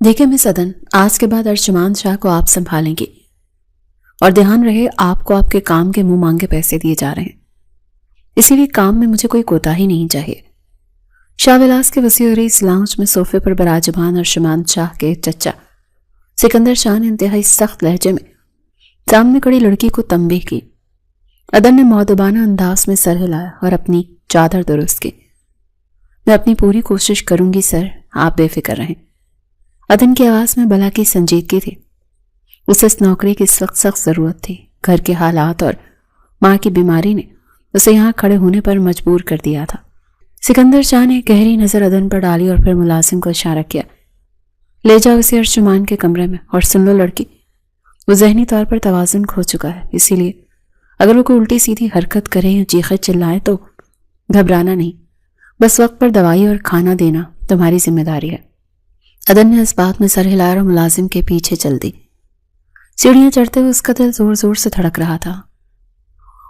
دیکھیں مس عدن، آج کے بعد ارجمان شاہ کو آپ سنبھالیں گی، اور دھیان رہے آپ کو آپ کے کام کے منہ مانگے پیسے دیے جا رہے ہیں، اسی لیے کام میں مجھے کوئی کوتاہی نہیں چاہیے۔ شاہ ولاس کے وسیع رئیس لاؤنج میں صوفے پر براجمان ارجمان شاہ کے چچا سکندر شاہ نے انتہائی سخت لہجے میں سامنے کھڑی لڑکی کو تنبیہ کی۔ عدن نے مؤدبانہ انداز میں سر ہلایا اور اپنی چادر درست کی۔ میں اپنی پوری کوشش کروں گی سر، آپ بے فکر رہیں۔ عدن کی آواز میں بلا کی سنجیدگی تھی۔ اسے اس نوکری کی اس وقت سخت ضرورت تھی۔ گھر کے حالات اور ماں کی بیماری نے اسے یہاں کھڑے ہونے پر مجبور کر دیا تھا۔ سکندر شاہ نے گہری نظر عدن پر ڈالی اور پھر ملازم کو اشارہ کیا، لے جاؤ اسے ارجمان کے کمرے میں، اور سن لو لڑکی، وہ ذہنی طور پر توازن کھو چکا ہے، اسی لیے اگر وہ کوئی الٹی سیدھی حرکت کرے یا چیخے چلائے تو گھبرانا نہیں، بس وقت پر دوائی اور کھانا دینا تمہاری ذمہ داری ہے۔ عدن نے اس بات میں سر ہلایا اور ملازم کے پیچھے چل دی۔ سیڑھیاں چڑھتے ہوئے اس کا دل زور زور سے دھڑک رہا تھا۔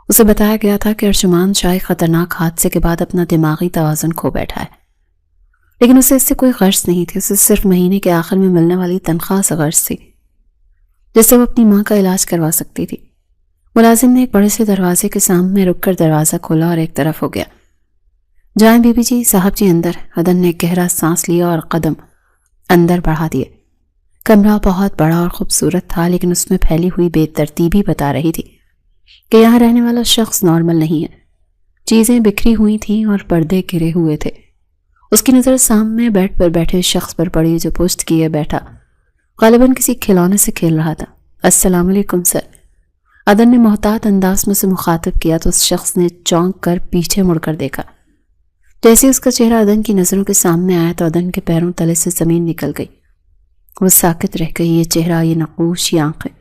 اسے بتایا گیا تھا کہ ارجمان شاہ ایک خطرناک حادثے کے بعد اپنا دماغی توازن کھو بیٹھا ہے، لیکن اسے اس سے کوئی غرض نہیں تھی۔ اسے صرف مہینے کے آخر میں ملنے والی تنخواہ سے غرض تھی، جس سے وہ اپنی ماں کا علاج کروا سکتی تھی۔ ملازم نے ایک بڑے سے دروازے کے سامنے رک کر دروازہ کھولا اور ایک طرف ہو گیا۔ جائیں بی بی جی، صاحب جی اندر۔ عدن نے گہرا سانس لیا اور قدم اندر بڑھا دیے۔ کمرہ بہت بڑا اور خوبصورت تھا، لیکن اس میں پھیلی ہوئی بے ترتیبی بتا رہی تھی کہ یہاں رہنے والا شخص نارمل نہیں ہے۔ چیزیں بکھری ہوئی تھیں اور پردے گرے ہوئے تھے۔ اس کی نظر سامنے بیڈ پر بیٹھے شخص پر پڑی جو پشت کیے بیٹھا غالباً کسی کھلونے سے کھیل رہا تھا۔ السلام علیکم سر، عدن نے محتاط انداز میں اسے مخاطب کیا تو اس شخص نے چونک کر پیچھے مڑ کر دیکھا۔ جیسے اس کا چہرہ عدن کی نظروں کے سامنے آیا تو عدن کے پیروں تلے سے زمین نکل گئی۔ وہ ساکت رہ گئی۔ یہ چہرہ، یہ نقوش، یہ آنکھیں،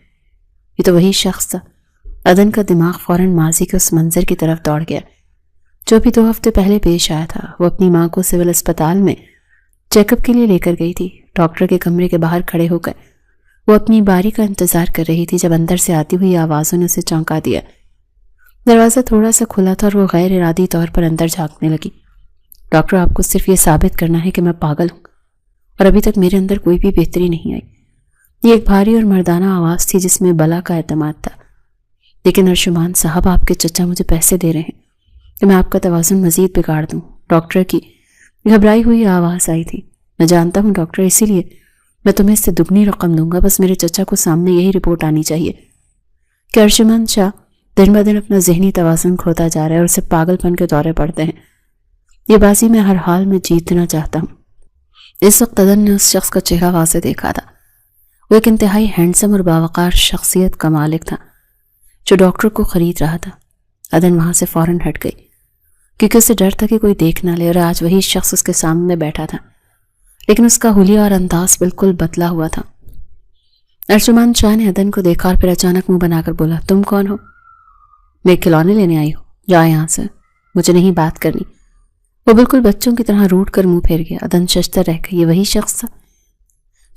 یہ تو وہی شخص تھا۔ عدن کا دماغ فوراً ماضی کے اس منظر کی طرف دوڑ گیا جو بھی 2 ہفتے پہلے پیش آیا تھا۔ وہ اپنی ماں کو سول اسپتال میں چیک اپ کے لیے لے کر گئی تھی۔ ڈاکٹر کے کمرے کے باہر کھڑے ہو کر وہ اپنی باری کا انتظار کر رہی تھی جب اندر سے آتی ہوئی آوازوں نے اسے چونکا دیا۔ دروازہ تھوڑا سا کھلا تھا اور وہ غیر ارادی طور پر اندر جھانکنے لگی۔ ڈاکٹر، آپ کو صرف یہ ثابت کرنا ہے کہ میں پاگل ہوں، اور ابھی تک میرے اندر کوئی بھی بہتری نہیں آئی۔ یہ ایک بھاری اور مردانہ آواز تھی جس میں بلا کا اعتماد تھا۔ لیکن ارجمان صاحب، آپ کے چچا مجھے پیسے دے رہے ہیں کہ میں آپ کا توازن مزید بگاڑ دوں۔ ڈاکٹر کی گھبرائی ہوئی آواز آئی تھی۔ میں جانتا ہوں ڈاکٹر، اسی لیے میں تمہیں اس سے دگنی رقم دوں گا، بس میرے چچا کو سامنے یہی رپورٹ آنی چاہیے کہ ارجمان شاہ دن بہ دن اپنا ذہنی توازن کھوتا جا رہا ہے اور اسے پاگل پن کے دورے پڑتے ہیں۔ یہ بازی میں ہر حال میں جیتنا چاہتا ہوں۔ اس وقت عدن نے اس شخص کا چہرہ واضح دیکھا تھا۔ وہ ایک انتہائی ہینڈسم اور باوقار شخصیت کا مالک تھا جو ڈاکٹر کو خرید رہا تھا۔ عدن وہاں سے فوراً ہٹ گئی کیونکہ اسے ڈر تھا کہ کوئی دیکھ نہ لے، اور آج وہی شخص اس کے سامنے بیٹھا تھا، لیکن اس کا حلیہ اور انداز بالکل بدلا ہوا تھا۔ ارجمان شاہ نے عدن کو دیکھا اور پھر اچانک منہ بنا کر بولا، تم کون ہو؟ میں کھلونے لینے آئی ہوں، جاؤ یہاں سے، مجھے نہیں بات کرنی۔ وہ بالکل بچوں کی طرح روٹ کر منہ پھیر گیا۔ عدن ششدر رہ گئی۔ یہ وہی شخص تھا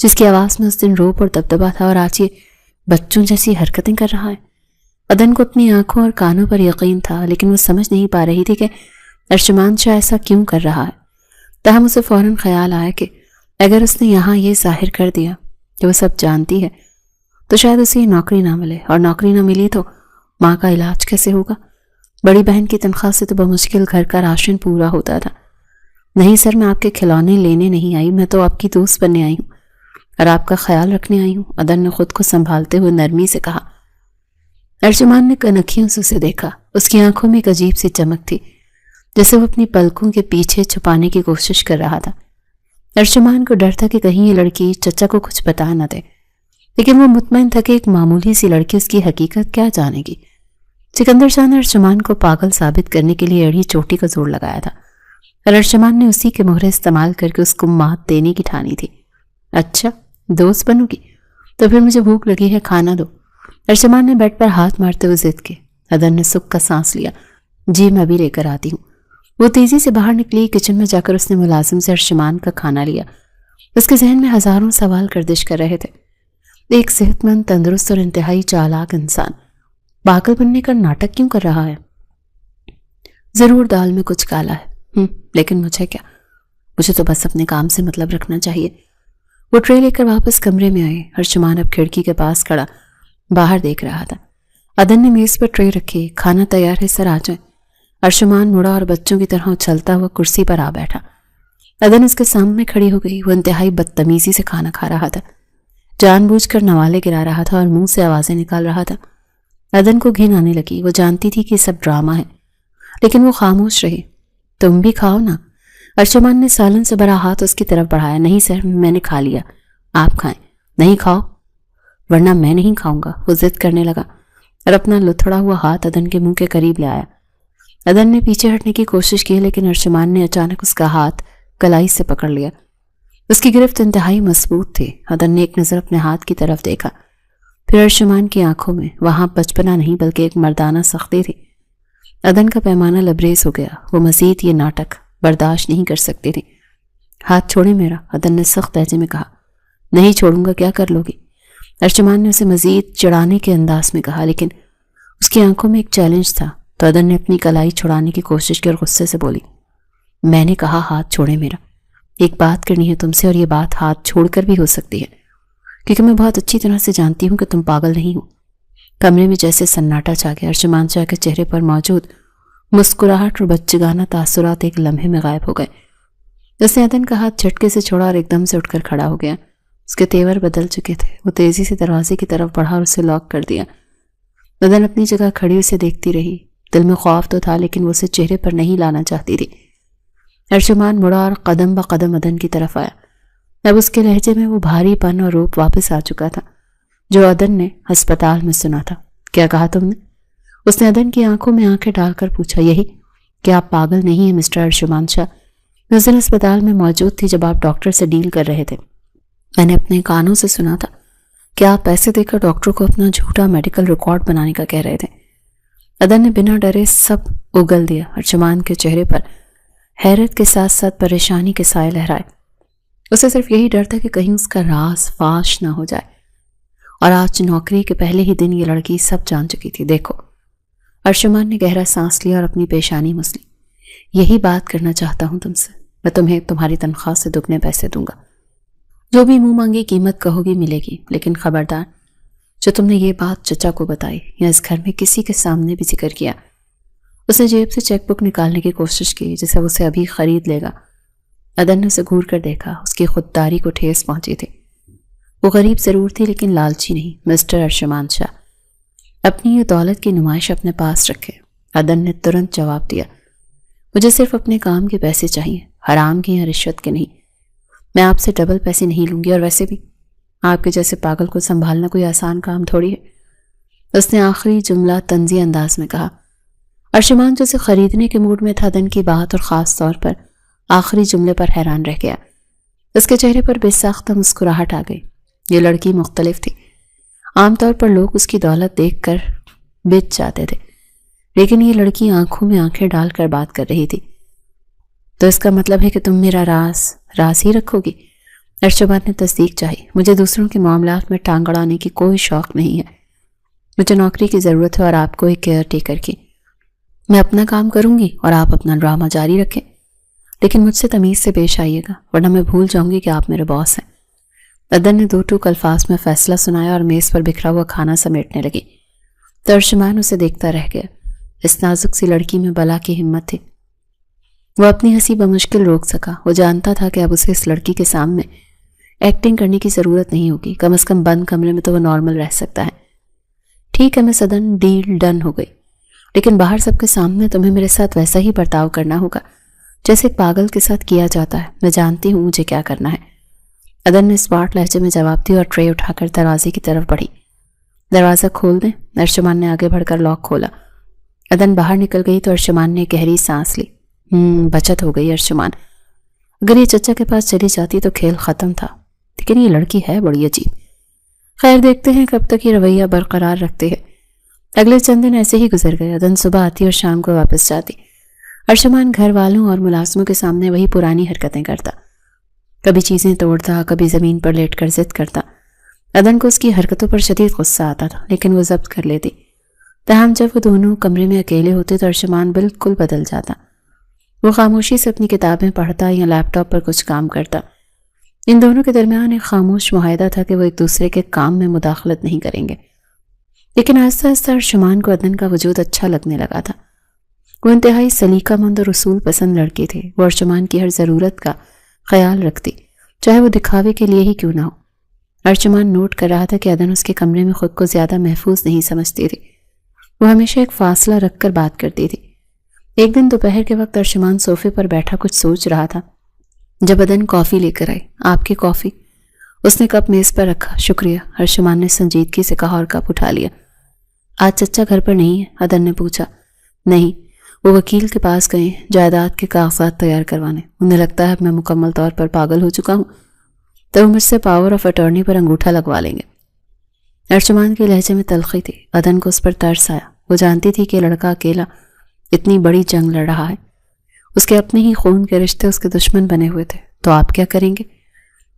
جس کی آواز میں اس دن روب اور دبدبا تھا، اور آج یہ بچوں جیسی حرکتیں کر رہا ہے۔ عدن کو اپنی آنکھوں اور کانوں پر یقین تھا، لیکن وہ سمجھ نہیں پا رہی تھی کہ ارجمان شاہ ایسا کیوں کر رہا ہے۔ تاہم اسے فوراً خیال آیا کہ اگر اس نے یہاں یہ ظاہر کر دیا کہ وہ سب جانتی ہے تو شاید اسے یہ نوکری نہ ملے، اور نوکری نہ ملی تو ماں کا علاج کیسے ہوگا؟ بڑی بہن کی تنخواہ سے تو بمشکل گھر کا راشن پورا ہوتا تھا۔ نہیں سر، میں آپ کے کھلونے لینے نہیں آئی، میں تو آپ کی دوست بننے آئی ہوں اور آپ کا خیال رکھنے آئی ہوں، عدن نے خود کو سنبھالتے ہوئے نرمی سے کہا۔ ارجمان نے کنکھیوں سے اسے دیکھا۔ اس کی آنکھوں میں ایک عجیب سی چمک تھی جیسے وہ اپنی پلکوں کے پیچھے چھپانے کی کوشش کر رہا تھا۔ ارجمان کو ڈر تھا کہ کہیں یہ لڑکی چچا کو کچھ بتا نہ دے، لیکن وہ مطمئن تھا کہ ایک معمولی سی لڑکی اس کی حقیقت کیا جانے گی۔ سکندر شاہ نے ارجمان کو پاگل ثابت کرنے کے لیے ایڑی چوٹی کا زور لگایا تھا، اور ارجمان نے اسی کے مہرے استعمال کر کے اس کو مات دینے کی ٹھانی تھی۔ اچھا، دوست بنو گی؟ تو پھر مجھے بھوک لگی ہے، کھانا دو۔ ارجمان نے بیڈ پر ہاتھ مارتے ہوئے ضد کی۔ عدن نے سکھ کا سانس لیا۔ جی میں ابھی لے کر آتی ہوں۔ وہ تیزی سے باہر نکلی۔ کچن میں جا کر اس نے ملازم سے ارجمان کا کھانا لیا۔ اس کے ذہن میں ہزاروں سوال گردش کر رہے تھے۔ ایک صحت مند، تندرست اور انتہائی چالاک انسان پاگل بننے کا ناٹک کیوں کر رہا ہے؟ ضرور دال میں کچھ کالا ہے، لیکن مجھے کیا؟ مجھے تو بس اپنے کام سے مطلب رکھنا چاہیے۔ وہ ٹرے لے کر واپس کمرے میں آئے۔ ارشمان اب کھڑکی کے پاس کھڑا باہر دیکھ رہا تھا۔ عدن نے میز پر ٹرے رکھی، کھانا تیار ہے سر، آ جائیں۔ ارشمان مڑا اور بچوں کی طرح اچھلتا ہوا کرسی پر آ بیٹھا۔ عدن اس کے سامنے کھڑی ہو گئی۔ وہ انتہائی بدتمیزی سے کھانا کھا رہا تھا، جان بوجھ کر نوالے گرا رہا تھا اور منہ سے آوازیں نکال رہا تھا۔ عدن کو گھن آنے لگی۔ وہ جانتی تھی کہ یہ سب ڈرامہ ہے، لیکن وہ خاموش رہی۔ تم بھی کھاؤ نا۔ ارشمان نے سالن سے بھرا ہاتھ اس کی طرف بڑھایا۔ نہیں سر، میں نے کھا لیا، آپ کھائیں۔ نہیں کھاؤ ورنہ میں نہیں کھاؤں گا، وہ ضد کرنے لگا اور اپنا لتھڑا ہوا ہاتھ عدن کے منہ کے قریب لے آیا۔ عدن نے پیچھے ہٹنے کی کوشش کی، لیکن ارشمان نے اچانک اس کا ہاتھ کلائی سے پکڑ لیا۔ اس کی گرفت انتہائی مضبوط تھی۔ عدن نے ایک نظر اپنے ہاتھ کی طرف دیکھا، پھر ارشمان کی آنکھوں میں وہاں بچپنا نہیں بلکہ ایک مردانہ سختی تھی۔ عدن کا پیمانہ لبریز ہو گیا۔ وہ مزید یہ ناٹک برداشت نہیں کر سکتی تھی۔ ہاتھ چھوڑے میرا، عدن نے سخت لہجے میں کہا۔ نہیں چھوڑوں گا، کیا کر لوگی؟ ارشمان نے اسے مزید چڑھانے کے انداز میں کہا، لیکن اس کی آنکھوں میں ایک چیلنج تھا، تو عدن نے اپنی کلائی چھڑانے کی کوشش کی اور غصے سے بولی، میں نے کہا ہاتھ چھوڑے میرا، ایک بات کرنی ہے تم سے، اور یہ بات ہاتھ چھوڑ کر بھی ہو سکتی ہے، کیونکہ میں بہت اچھی طرح سے جانتی ہوں کہ تم پاگل نہیں ہو۔ کمرے میں جیسے سناٹا چھا گیا۔ ارشمان شاہ کے چہرے پر موجود مسکراہٹ اور بچگانہ تاثرات ایک لمحے میں غائب ہو گئے۔ اس نے عدن کا ہاتھ جھٹکے سے چھوڑا اور ایک دم سے اٹھ کر کھڑا ہو گیا۔ اس کے تیور بدل چکے تھے۔ وہ تیزی سے دروازے کی طرف بڑھا اور اسے لاک کر دیا۔ عدن اپنی جگہ کھڑی اسے دیکھتی رہی۔ دل میں خوف تو تھا، لیکن وہ اسے چہرے پر نہیں لانا چاہتی تھی۔ ارشمان مڑا اور قدم بہ قدم عدن کی طرف آیا۔ اب اس کے لہجے میں وہ بھاری پن اور روپ واپس آ چکا تھا جو عدن نے ہسپتال میں سنا تھا۔ کیا کہا تم نے؟ اس نے عدن کی آنکھوں میں آنکھیں ڈال کر پوچھا۔ یہی کہ آپ پاگل نہیں ہیں مسٹر ارشمان شاہ۔ میں اس دن ہسپتال میں موجود تھی جب آپ ڈاکٹر سے ڈیل کر رہے تھے۔ میں نے اپنے کانوں سے سنا تھا کہ آپ پیسے دے کر ڈاکٹر کو اپنا جھوٹا میڈیکل ریکارڈ بنانے کا کہہ رہے تھے۔ عدن نے بنا ڈرے سب اگل دیا۔ ارشمان کے چہرے پر حیرت کے ساتھ ساتھ پریشانی کے سائے لہرائے۔ اسے صرف یہی ڈر تھا کہ کہیں اس کا راز فاش نہ ہو جائے، اور آج نوکری کے پہلے ہی دن یہ لڑکی سب جان چکی تھی۔ دیکھو، ارشمان نے گہرا سانس لیا اور اپنی پیشانی مسلی۔ یہی بات کرنا چاہتا ہوں تم سے۔ میں تمہیں تمہاری تنخواہ سے دگنے پیسے دوں گا، جو بھی منہ مانگی قیمت کہو گی ملے گی، لیکن خبردار، جو تم نے یہ بات چچا کو بتائی یا اس گھر میں کسی کے سامنے بھی ذکر کیا۔ اس نے جیب سے چیک بک نکالنے کی کوشش کی جسے اسے ابھی خرید لے گا۔ عدن نے اسے گھور کر دیکھا۔ اس کی خودداری کو ٹھیس پہنچی تھی۔ وہ غریب ضرور تھی لیکن لالچی نہیں۔ مسٹر ارشمان شاہ، اپنی یہ دولت کی نمائش اپنے پاس رکھے۔ عدن نے ترنت جواب دیا، مجھے صرف اپنے کام کے پیسے چاہیے، حرام کے یا رشوت کے نہیں۔ میں آپ سے ڈبل پیسے نہیں لوں گی، اور ویسے بھی آپ کے جیسے پاگل کو سنبھالنا کوئی آسان کام تھوڑی ہے۔ اس نے آخری جملہ طنزی انداز میں کہا۔ ارشمان جو اسے خریدنے کے موڈ میں تھا، عدن کی بات اور خاص طور پر آخری جملے پر حیران رہ گیا۔ اس کے چہرے پر بے ساختہ مسکراہٹ آ گئی۔ یہ لڑکی مختلف تھی۔ عام طور پر لوگ اس کی دولت دیکھ کر بچ جاتے تھے، لیکن یہ لڑکی آنکھوں میں آنکھیں ڈال کر بات کر رہی تھی۔ تو اس کا مطلب ہے کہ تم میرا راز ہی رکھو گی؟ ارشمان نے تصدیق چاہی۔ مجھے دوسروں کے معاملات میں ٹانگ اڑانے کی کوئی شوق نہیں ہے۔ مجھے نوکری کی ضرورت ہے اور آپ کو ایک کیئر ٹیکر کی۔ میں اپنا کام کروں گی اور آپ اپنا ڈرامہ جاری رکھیں، لیکن مجھ سے تمیز سے پیش آئیے گا، ورنہ میں بھول جاؤں گی کہ آپ میرے باس ہیں۔ عدن نے دو ٹوک الفاظ میں فیصلہ سنایا اور میز پر بکھرا ہوا کھانا سمیٹنے لگی۔ تو ارشمان اسے دیکھتا رہ گیا۔ اس نازک سی لڑکی میں بلا کی ہمت تھی۔ وہ اپنی ہنسی بمشکل روک سکا۔ وہ جانتا تھا کہ اب اسے اس لڑکی کے سامنے ایکٹنگ کرنے کی ضرورت نہیں ہوگی، کم از کم بند کمرے میں تو وہ نارمل رہ سکتا ہے۔ ٹھیک ہے، میں صدن ڈیل ڈن ہو گئی، لیکن باہر سب کے سامنے تمہیں میرے ساتھ ویسا ہی برتاؤ کرنا ہوگا جیسے ایک پاگل کے ساتھ کیا جاتا ہے۔ میں جانتی ہوں مجھے کیا کرنا ہے۔ عدن نے اسپاٹ لہجے میں جواب دیا اور ٹرے اٹھا کر دروازے کی طرف بڑھی۔ دروازہ کھول دیں؟ ارشمان نے آگے بڑھ کر لاک کھولا۔ عدن باہر نکل گئی تو ارشمان نے گہری سانس لی۔ بچت ہو گئی ارشمان۔ اگر یہ چچا کے پاس چلی جاتی تو کھیل ختم تھا، لیکن یہ لڑکی ہے بڑی عجیب۔ خیر، دیکھتے ہیں کب تک یہ رویہ برقرار رکھتے ہیں۔ اگلے چند دن ایسے ہی گزر گئے۔ عدن صبح آتی اور شام کو واپس جاتی۔ ارشمان گھر والوں اور ملازموں کے سامنے وہی پرانی حرکتیں کرتا، کبھی چیزیں توڑتا، کبھی زمین پر لیٹ کر ضد کرتا۔ عدن کو اس کی حرکتوں پر شدید غصہ آتا تھا، لیکن وہ ضبط کر لیتی۔ تاہم جب وہ دونوں کمرے میں اکیلے ہوتے تو ارشمان بالکل بدل جاتا۔ وہ خاموشی سے اپنی کتابیں پڑھتا یا لیپ ٹاپ پر کچھ کام کرتا۔ ان دونوں کے درمیان ایک خاموش معاہدہ تھا کہ وہ ایک دوسرے کے کام میں مداخلت نہیں کریں گے، لیکن آہستہ آہستہ ارشمان کو عدن کا وجود اچھا لگنے لگا تھا۔ وہ انتہائی سلیقہ مند اور اصول پسند لڑکی تھے۔ وہ ارشمان کی ہر ضرورت کا خیال رکھتی، چاہے وہ دکھاوے کے لیے ہی کیوں نہ ہو۔ ارشمان نوٹ کر رہا تھا کہ عدن اس کے کمرے میں خود کو زیادہ محفوظ نہیں سمجھتی تھی۔ وہ ہمیشہ ایک فاصلہ رکھ کر بات کرتی تھی۔ ایک دن دوپہر کے وقت ارشمان صوفے پر بیٹھا کچھ سوچ رہا تھا جب عدن کافی لے کر آئی۔ آپ کی کافی؟ اس نے کپ میز پر رکھا۔ شکریہ، ارشمان نے سنجیدگی سے کہا اور کپ اٹھا لیا۔ آج چچا گھر پر نہیں ہے؟ عدن نے پوچھا۔ نہیں، وہ وکیل کے پاس گئے ہیں جائیداد کے کاغذات تیار کروانے۔ انہیں لگتا ہے اب میں مکمل طور پر پاگل ہو چکا ہوں تو وہ مجھ سے پاور آف اٹارنی پر انگوٹھا لگوا لیں گے۔ ارشمان کے لہجے میں تلخی تھی۔ عدن کو اس پر ترس آیا۔ وہ جانتی تھی کہ لڑکا اکیلا اتنی بڑی جنگ لڑ رہا ہے۔ اس کے اپنے ہی خون کے رشتے اس کے دشمن بنے ہوئے تھے۔ تو آپ کیا کریں گے؟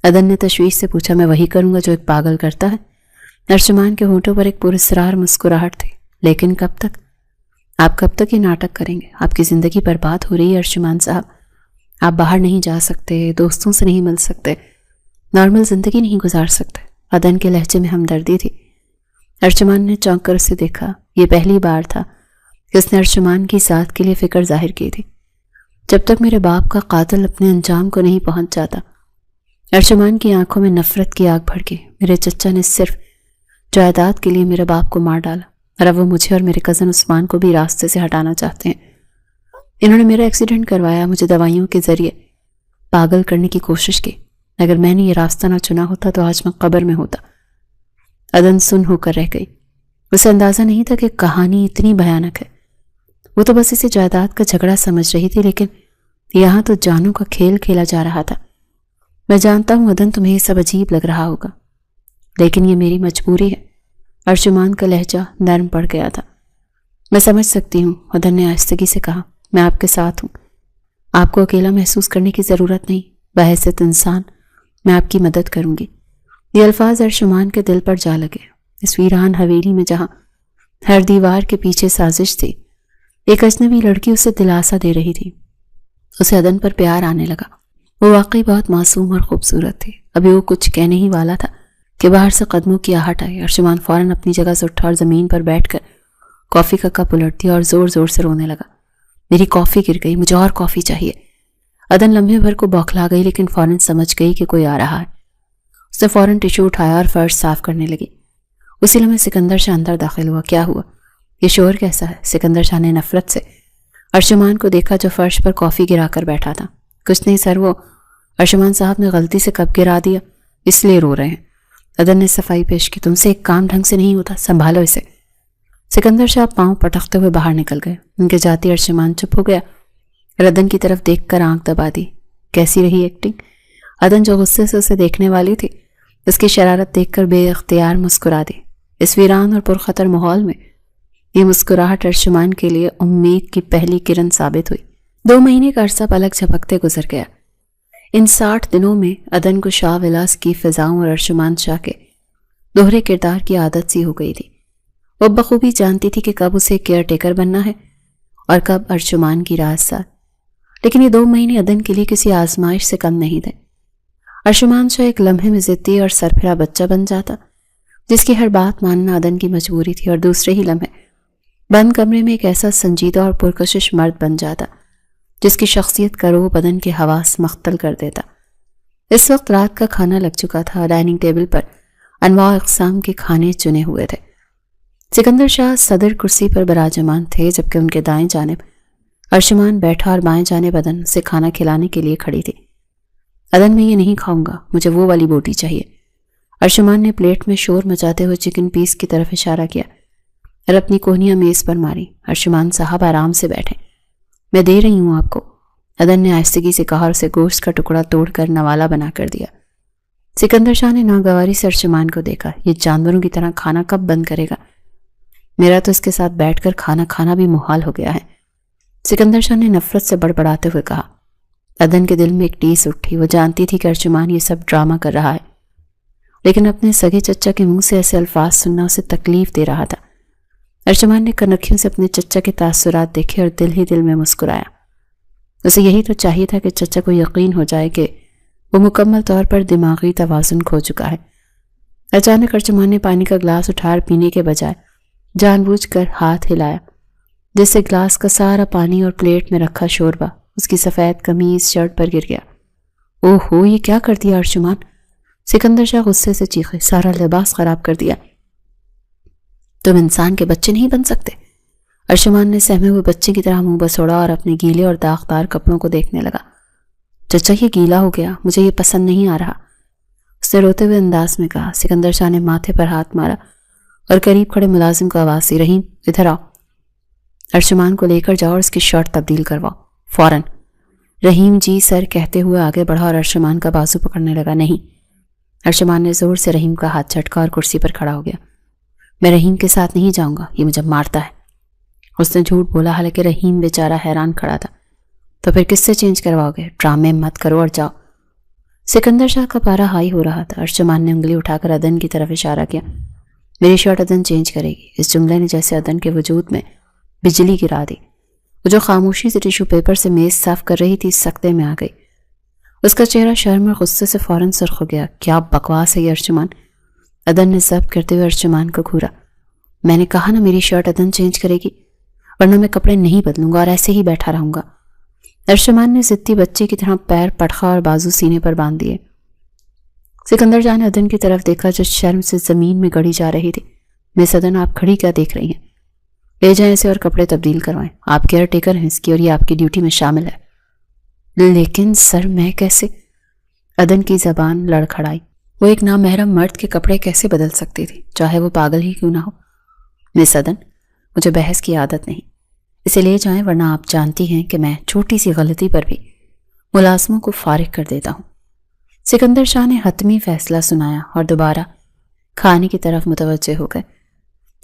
عدن نے تشویش سے پوچھا۔ میں وہی کروں گا جو ایک پاگل کرتا ہے۔ ارشمان کے ہونٹوں پر ایک پراسرار مسکراہٹ تھی۔ لیکن کب تک؟ آپ کب تک یہ ناٹک کریں گے؟ آپ کی زندگی برباد ہو رہی ہے ارشمان صاحب۔ آپ باہر نہیں جا سکتے، دوستوں سے نہیں مل سکتے، نارمل زندگی نہیں گزار سکتے۔ عدن کے لہجے میں ہمدردی تھی۔ ارشمان نے چونک کر اسے دیکھا۔ یہ پہلی بار تھا کہ اس نے ارشمان کی ذات کے لیے فکر ظاہر کی تھی۔ جب تک میرے باپ کا قاتل اپنے انجام کو نہیں پہنچ جاتا۔ ارشمان کی آنکھوں میں نفرت کی آگ بھڑکی۔ میرے چچا نے صرف جائیداد کے لیے میرے باپ کو مار ڈالا، اور اب وہ مجھے اور میرے کزن عثمان کو بھی راستے سے ہٹانا چاہتے ہیں۔ انہوں نے میرا ایکسیڈنٹ کروایا، مجھے دوائیوں کے ذریعے پاگل کرنے کی کوشش کی۔ اگر میں نے یہ راستہ نہ چنا ہوتا تو آج میں قبر میں ہوتا۔ عدن سن ہو کر رہ گئی۔ اسے اندازہ نہیں تھا کہ کہانی اتنی بھیانک ہے۔ وہ تو بس اسے جائیداد کا جھگڑا سمجھ رہی تھی، لیکن یہاں تو جانوں کا کھیل کھیلا جا رہا تھا۔ میں جانتا ہوں عدن تمہیں یہ سب عجیب لگ رہا ہوگا، لیکن یہ میری مجبوری ہے۔ ارشمان کا لہجہ نرم پڑ گیا تھا۔ میں سمجھ سکتی ہوں، عدن نے آہستگی سے کہا۔ میں آپ کے ساتھ ہوں۔ آپ کو اکیلا محسوس کرنے کی ضرورت نہیں۔ بحیثیت انسان میں آپ کی مدد کروں گی۔ یہ الفاظ ارشمان کے دل پر جا لگے۔ اس ویران حویلی میں جہاں ہر دیوار کے پیچھے سازش تھی، ایک اجنبی لڑکی اسے دلاسا دے رہی تھی۔ اسے عدن پر پیار آنے لگا۔ وہ واقعی بہت معصوم اور خوبصورت تھی۔ ابھی وہ کچھ کہنے ہی والا تھا کہ باہر سے قدموں کی آہٹ آئی۔ ارشمان فوراً اپنی جگہ سے اٹھا اور زمین پر بیٹھ کر کافی کا کپ الٹ دیا اور زور زور سے رونے لگا۔ میری کافی گر گئی، مجھے اور کافی چاہیے۔ عدن لمحے بھر کو بوکھلا گئی، لیکن فوراً سمجھ گئی کہ کوئی آ رہا ہے۔ اس نے فوراً ٹیشو اٹھایا اور فرش صاف کرنے لگی۔ اسی لمحے سکندر شاہ اندر داخل ہوا۔ کیا ہوا؟ یہ شور کیسا ہے؟ سکندر شاہ نے نفرت سے ارشمان کو دیکھا جو فرش پر کافی گرا کر بیٹھا تھا۔ کچھ نہیں سر، وہ ارشمان صاحب نے غلطی سے کپ گرا دیا، اس لیے رو رہے ہیں۔ عدن نے صفائی پیش کی۔ تم سے ایک کام ڈھنگ سے نہیں ہوتا، سنبھالو اسے۔ سکندر شاہ پاؤں پٹکتے ہوئے باہر نکل گئے۔ ان کے جاتے ارشمان چپ ہو گیا اور عدن کی طرف دیکھ کر آنکھ دبا دی۔ کیسی رہی ایکٹنگ؟ عدن جو غصے سے اسے دیکھنے والی تھی، اس کی شرارت دیکھ کر بے اختیار مسکرا دی۔ اس ویران اور پرخطر ماحول میں یہ مسکراہٹ ارشمان کے لیے امید کی پہلی کرن ثابت ہوئی۔ 2 مہینے کا عرصہ پلک جھپکتے گزر گیا۔ ان 60 دنوں میں عدن کو شاہ ولاس کی فضاؤں اور ارشمان شاہ کے دوہرے کردار کی عادت سی ہو گئی تھی۔ وہ بخوبی جانتی تھی کہ کب اسے کیئر ٹیکر بننا ہے اور کب ارشمان کی رازدار۔ لیکن یہ 2 مہینے عدن کے لیے کسی آزمائش سے کم نہیں تھے۔ ارشمان شاہ ایک لمحے میں ضدی اور سرپھرا بچہ بن جاتا، جس کی ہر بات ماننا عدن کی مجبوری تھی، اور دوسرے ہی لمحے بند کمرے میں ایک ایسا سنجیدہ اور پرکشش مرد بن جاتا جس کی شخصیت کا روح بدن کے حواس مختل کر دیتا۔ اس وقت رات کا کھانا لگ چکا تھا۔ ڈائننگ ٹیبل پر انواع اقسام کے کھانے چنے ہوئے تھے۔ سکندر شاہ صدر کرسی پر براجمان تھے، جبکہ ان کے دائیں جانب ارشمان بیٹھا اور بائیں جانب عدن سے کھانا کھلانے کے لیے کھڑی تھی۔ عدن میں یہ نہیں کھاؤں گا، مجھے وہ والی بوٹی چاہیے۔ ارشمان نے پلیٹ میں شور مچاتے ہوئے چکن پیس کی طرف اشارہ کیا اور اپنی کوہنیاں میز پر ماری۔ ارشمان صاحب آرام سے بیٹھیں، میں دے رہی ہوں آپ کو، عدن نے آہستگی سے کہا اور اسے گوشت کا ٹکڑا توڑ کر نوالا بنا کر دیا۔ سکندر شاہ نے ناگواری سے ارشمان کو دیکھا۔ یہ جانوروں کی طرح کھانا کب بند کرے گا؟ میرا تو اس کے ساتھ بیٹھ کر کھانا کھانا بھی محال ہو گیا ہے، سکندر شاہ نے نفرت سے بڑبڑاتے ہوئے کہا۔ عدن کے دل میں ایک ٹیس اٹھی۔ وہ جانتی تھی کہ ارشمان یہ سب ڈرامہ کر رہا ہے، لیکن اپنے سگے چچا کے منہ سے ایسے الفاظ سننا اسے تکلیف دے رہا تھا۔ ارشمان نے کنکھیوں سے اپنے چچا کے تاثرات دیکھے اور دل ہی دل میں مسکرایا۔ اسے یہی تو چاہیے تھا کہ چچا کو یقین ہو جائے کہ وہ مکمل طور پر دماغی توازن کھو چکا ہے۔ اچانک ارجمان نے پانی کا گلاس اٹھا اور پینے کے بجائے جان بوجھ کر ہاتھ ہلایا، جس سے گلاس کا سارا پانی اور پلیٹ میں رکھا شوربہ اس کی سفید قمیض شرٹ پر گر گیا۔ اوہو، یہ کیا کر دیا ارجمان؟ سکندر شاہ غصے سے چیخے، سارا لباس خراب کر دیا۔ تم انسان کے بچے نہیں بن سکتے۔ ارجمان نے سہمے ہوئے بچے کی طرح منہ بسوڑا اور اپنے گیلے اور داغدار کپڑوں کو دیکھنے لگا۔ چچا، یہ گیلا ہو گیا، مجھے یہ پسند نہیں آ رہا، اس نے روتے ہوئے انداز میں کہا۔ سکندر شاہ نے ماتھے پر ہاتھ مارا اور قریب کھڑے ملازم کو آواز دی، رحیم ادھر آؤ، ارجمان کو لے کر جاؤ اور اس کی شرٹ تبدیل کرواؤ فوراً۔ رحیم جی سر کہتے ہوئے آگے بڑھا اور ارجمان کا بازو پکڑنے لگا۔ نہیں۔ ارجمان نے زور سے رحیم کا ہاتھ جھٹکا اور کرسی پر کھڑا ہو گیا۔ میں رحیم کے ساتھ نہیں جاؤں گا، یہ مجھے مارتا ہے۔ اس نے جھوٹ بولا، حالانکہ رحیم بیچارہ حیران کھڑا تھا۔ تو پھر کس سے چینج کرواؤ گے؟ ڈرامے مت کرو اور جاؤ۔ سکندر شاہ کا پارا ہائی ہو رہا تھا۔ ارجمان نے انگلی اٹھا کر عدن کی طرف اشارہ کیا۔ میری شرٹ عدن چینج کرے گی۔ اس جملے نے جیسے عدن کے وجود میں بجلی گرا دی۔ وہ جو خاموشی سے ٹیشو پیپر سے میز صاف کر رہی تھی سکتے میں آ گئی۔ اس کا چہرہ شرم اور غصے سے فوراً سرخ ہو گیا۔ کیا بکواس ہے یہ ارجمان؟ عدن نے ضبط کرتے ہوئے ارجمان کو گھورا۔ میں نے کہا نا میری شرٹ عدن چینج کرے گی، ورنہ میں کپڑے نہیں بدلوں گا اور ایسے ہی بیٹھا رہوں گا۔ ارجمان نے ضدی بچے کی طرح پیر پٹخا اور بازو سینے پر باندھ دیے۔ سکندر شاہ نے عدن کی طرف دیکھا جو شرم سے زمین میں گڑی جا رہی تھی۔ مس عدن، آپ کھڑی کیا دیکھ رہی ہیں؟ لے جائیں اسے اور کپڑے تبدیل کروائیں۔ آپ کیئر ٹیکر ہیں اس کی اور یہ آپ کی ڈیوٹی میں شامل ہے۔ لیکن سر میں کیسے؟ عدن کی زبان لڑکھڑائی۔ وہ ایک نامحرم مرد کے کپڑے کیسے بدل سکتی تھی، چاہے وہ پاگل ہی کیوں نہ ہو؟ مس عدن، مجھے بحث کی عادت نہیں، اسے لے جائیں، ورنہ آپ جانتی ہیں کہ میں چھوٹی سی غلطی پر بھی ملازموں کو فارغ کر دیتا ہوں۔ سکندر شاہ نے حتمی فیصلہ سنایا اور دوبارہ کھانے کی طرف متوجہ ہو گئے۔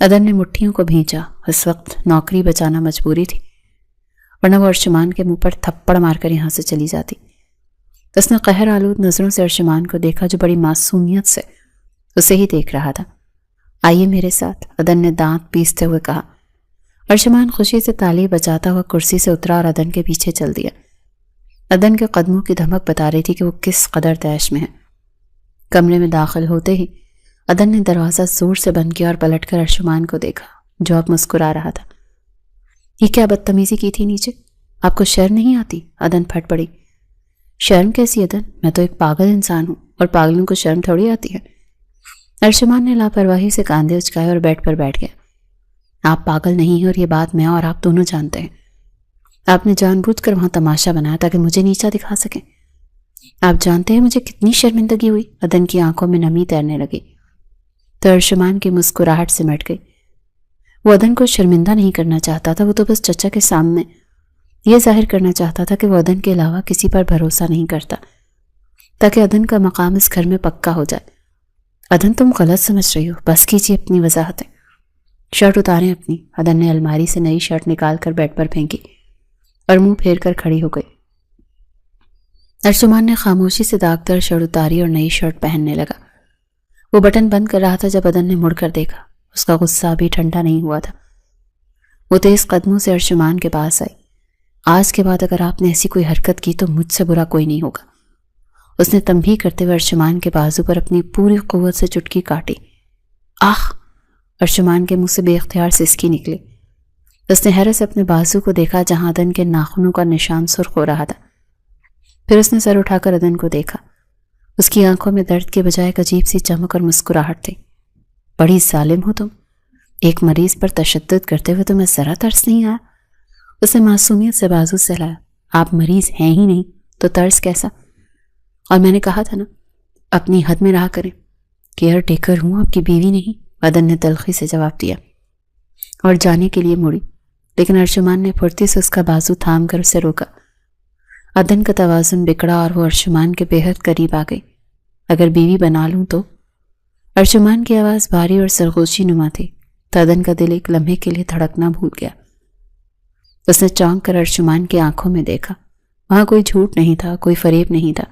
عدن نے مٹھیوں کو بھینچا۔ اس وقت نوکری بچانا مجبوری تھی، ورنہ وہ ارجمان کے منہ پر تھپڑ مار کر یہاں سے چلی جاتی۔ اس نے قہر آلود نظروں سے ارجمان کو دیکھا جو بڑی معصومیت سے اسے ہی دیکھ رہا تھا۔ آئیے میرے ساتھ، عدن نے دانت پیستے ہوئے کہا۔ ارجمان خوشی سے تالی بجاتا ہوا کرسی سے اترا اور عدن کے پیچھے چل دیا۔ عدن کے قدموں کی دھمک بتا رہی تھی کہ وہ کس قدر طیش میں ہے۔ کمرے میں داخل ہوتے ہی عدن نے دروازہ زور سے بند کیا اور پلٹ کر ارجمان کو دیکھا جو اب مسکرا رہا تھا۔ یہ کیا بدتمیزی کی تھی نیچے؟ آپ کو شرم نہیں آتی؟ عدن پھٹ پڑی۔ شرم کیسی عدن؟ میں تو ایک پاگل انسان ہوں اور پاگلوں کو شرم تھوڑی آتی ہے۔ ارجمان نے لاپرواہی سے کاندھے اچکائے اور بیڈ پر بیٹھ گیا۔ آپ پاگل نہیں ہیں اور یہ بات میں اور آپ دونوں جانتے ہیں۔ آپ نے جان بوجھ کر وہاں تماشا بنایا تاکہ مجھے نیچا دکھا سکیں۔ آپ جانتے ہیں مجھے کتنی شرمندگی ہوئی؟ عدن کی آنکھوں میں نمی تیرنے لگی تو ارجمان کی مسکراہٹ سمٹ گئی۔ وہ عدن کو شرمندہ نہیں کرنا چاہتا تھا، وہ تو بس چچا کے سامنے یہ ظاہر کرنا چاہتا تھا کہ وہ عدن کے علاوہ کسی پر بھروسہ نہیں کرتا، تاکہ عدن کا مقام اس گھر میں پکا ہو جائے۔ عدن، تم غلط سمجھ رہی ہو، بس کیجیے اپنی وضاحتیں۔ شرٹ اتاریں اپنی۔ عدن نے الماری سے نئی شرٹ نکال کر بیڈ پر پھینکی اور منہ پھیر کر کھڑی ہو گئی۔ ارجمان نے خاموشی سے داغدار شرٹ اتاری اور نئی شرٹ پہننے لگا۔ وہ بٹن بند کر رہا تھا جب عدن نے مڑ کر دیکھا۔ اس کا غصہ ابھی ٹھنڈا نہیں ہوا تھا۔ وہ تیز قدموں سے ارجمان کے پاس آئی۔ آج کے بعد اگر آپ نے ایسی کوئی حرکت کی تو مجھ سے برا کوئی نہیں ہوگا۔ اس نے تنبیہ کرتے ہوئے ارجمان کے بازو پر اپنی پوری قوت سے چٹکی کاٹی۔ آخ! ارجمان کے منہ سے بے اختیار سسکی نکلی۔ اس نے حیرت سے اپنے بازو کو دیکھا جہاں عدن کے ناخنوں کا نشان سرخ ہو رہا تھا۔ پھر اس نے سر اٹھا کر عدن کو دیکھا۔ اس کی آنکھوں میں درد کے بجائے ایک عجیب سی چمک اور مسکراہٹ تھی۔ بڑی ظالم ہو تم، ایک مریض پر تشدد کرتے ہوئے تمہیں ذرا ترس نہیں آیا؟ اس نے معصومیت سے بازو سہلایا۔ آپ مریض ہیں ہی نہیں تو ترس کیسا؟ اور میں نے کہا تھا نا اپنی حد میں رہا کریں۔ کیئر ٹیکر ہوں، آپ کی بیوی نہیں، عدن نے تلخی سے جواب دیا اور جانے کے لیے مڑی، لیکن ارجمان نے پھرتی سے اس کا بازو تھام کر اسے روکا۔ عدن کا توازن بگڑا اور وہ ارجمان کے بے حد قریب آ گئی۔ اگر بیوی بنا لوں تو؟ ارجمان کی آواز بھاری اور سرگوشی نما تھی تو عدن کا دل ایک لمحے کے لیے دھڑکنا بھول گیا۔ اس نے چونک کر ارجمان کی آنکھوں میں دیکھا۔ وہاں کوئی جھوٹ نہیں تھا، کوئی فریب نہیں تھا،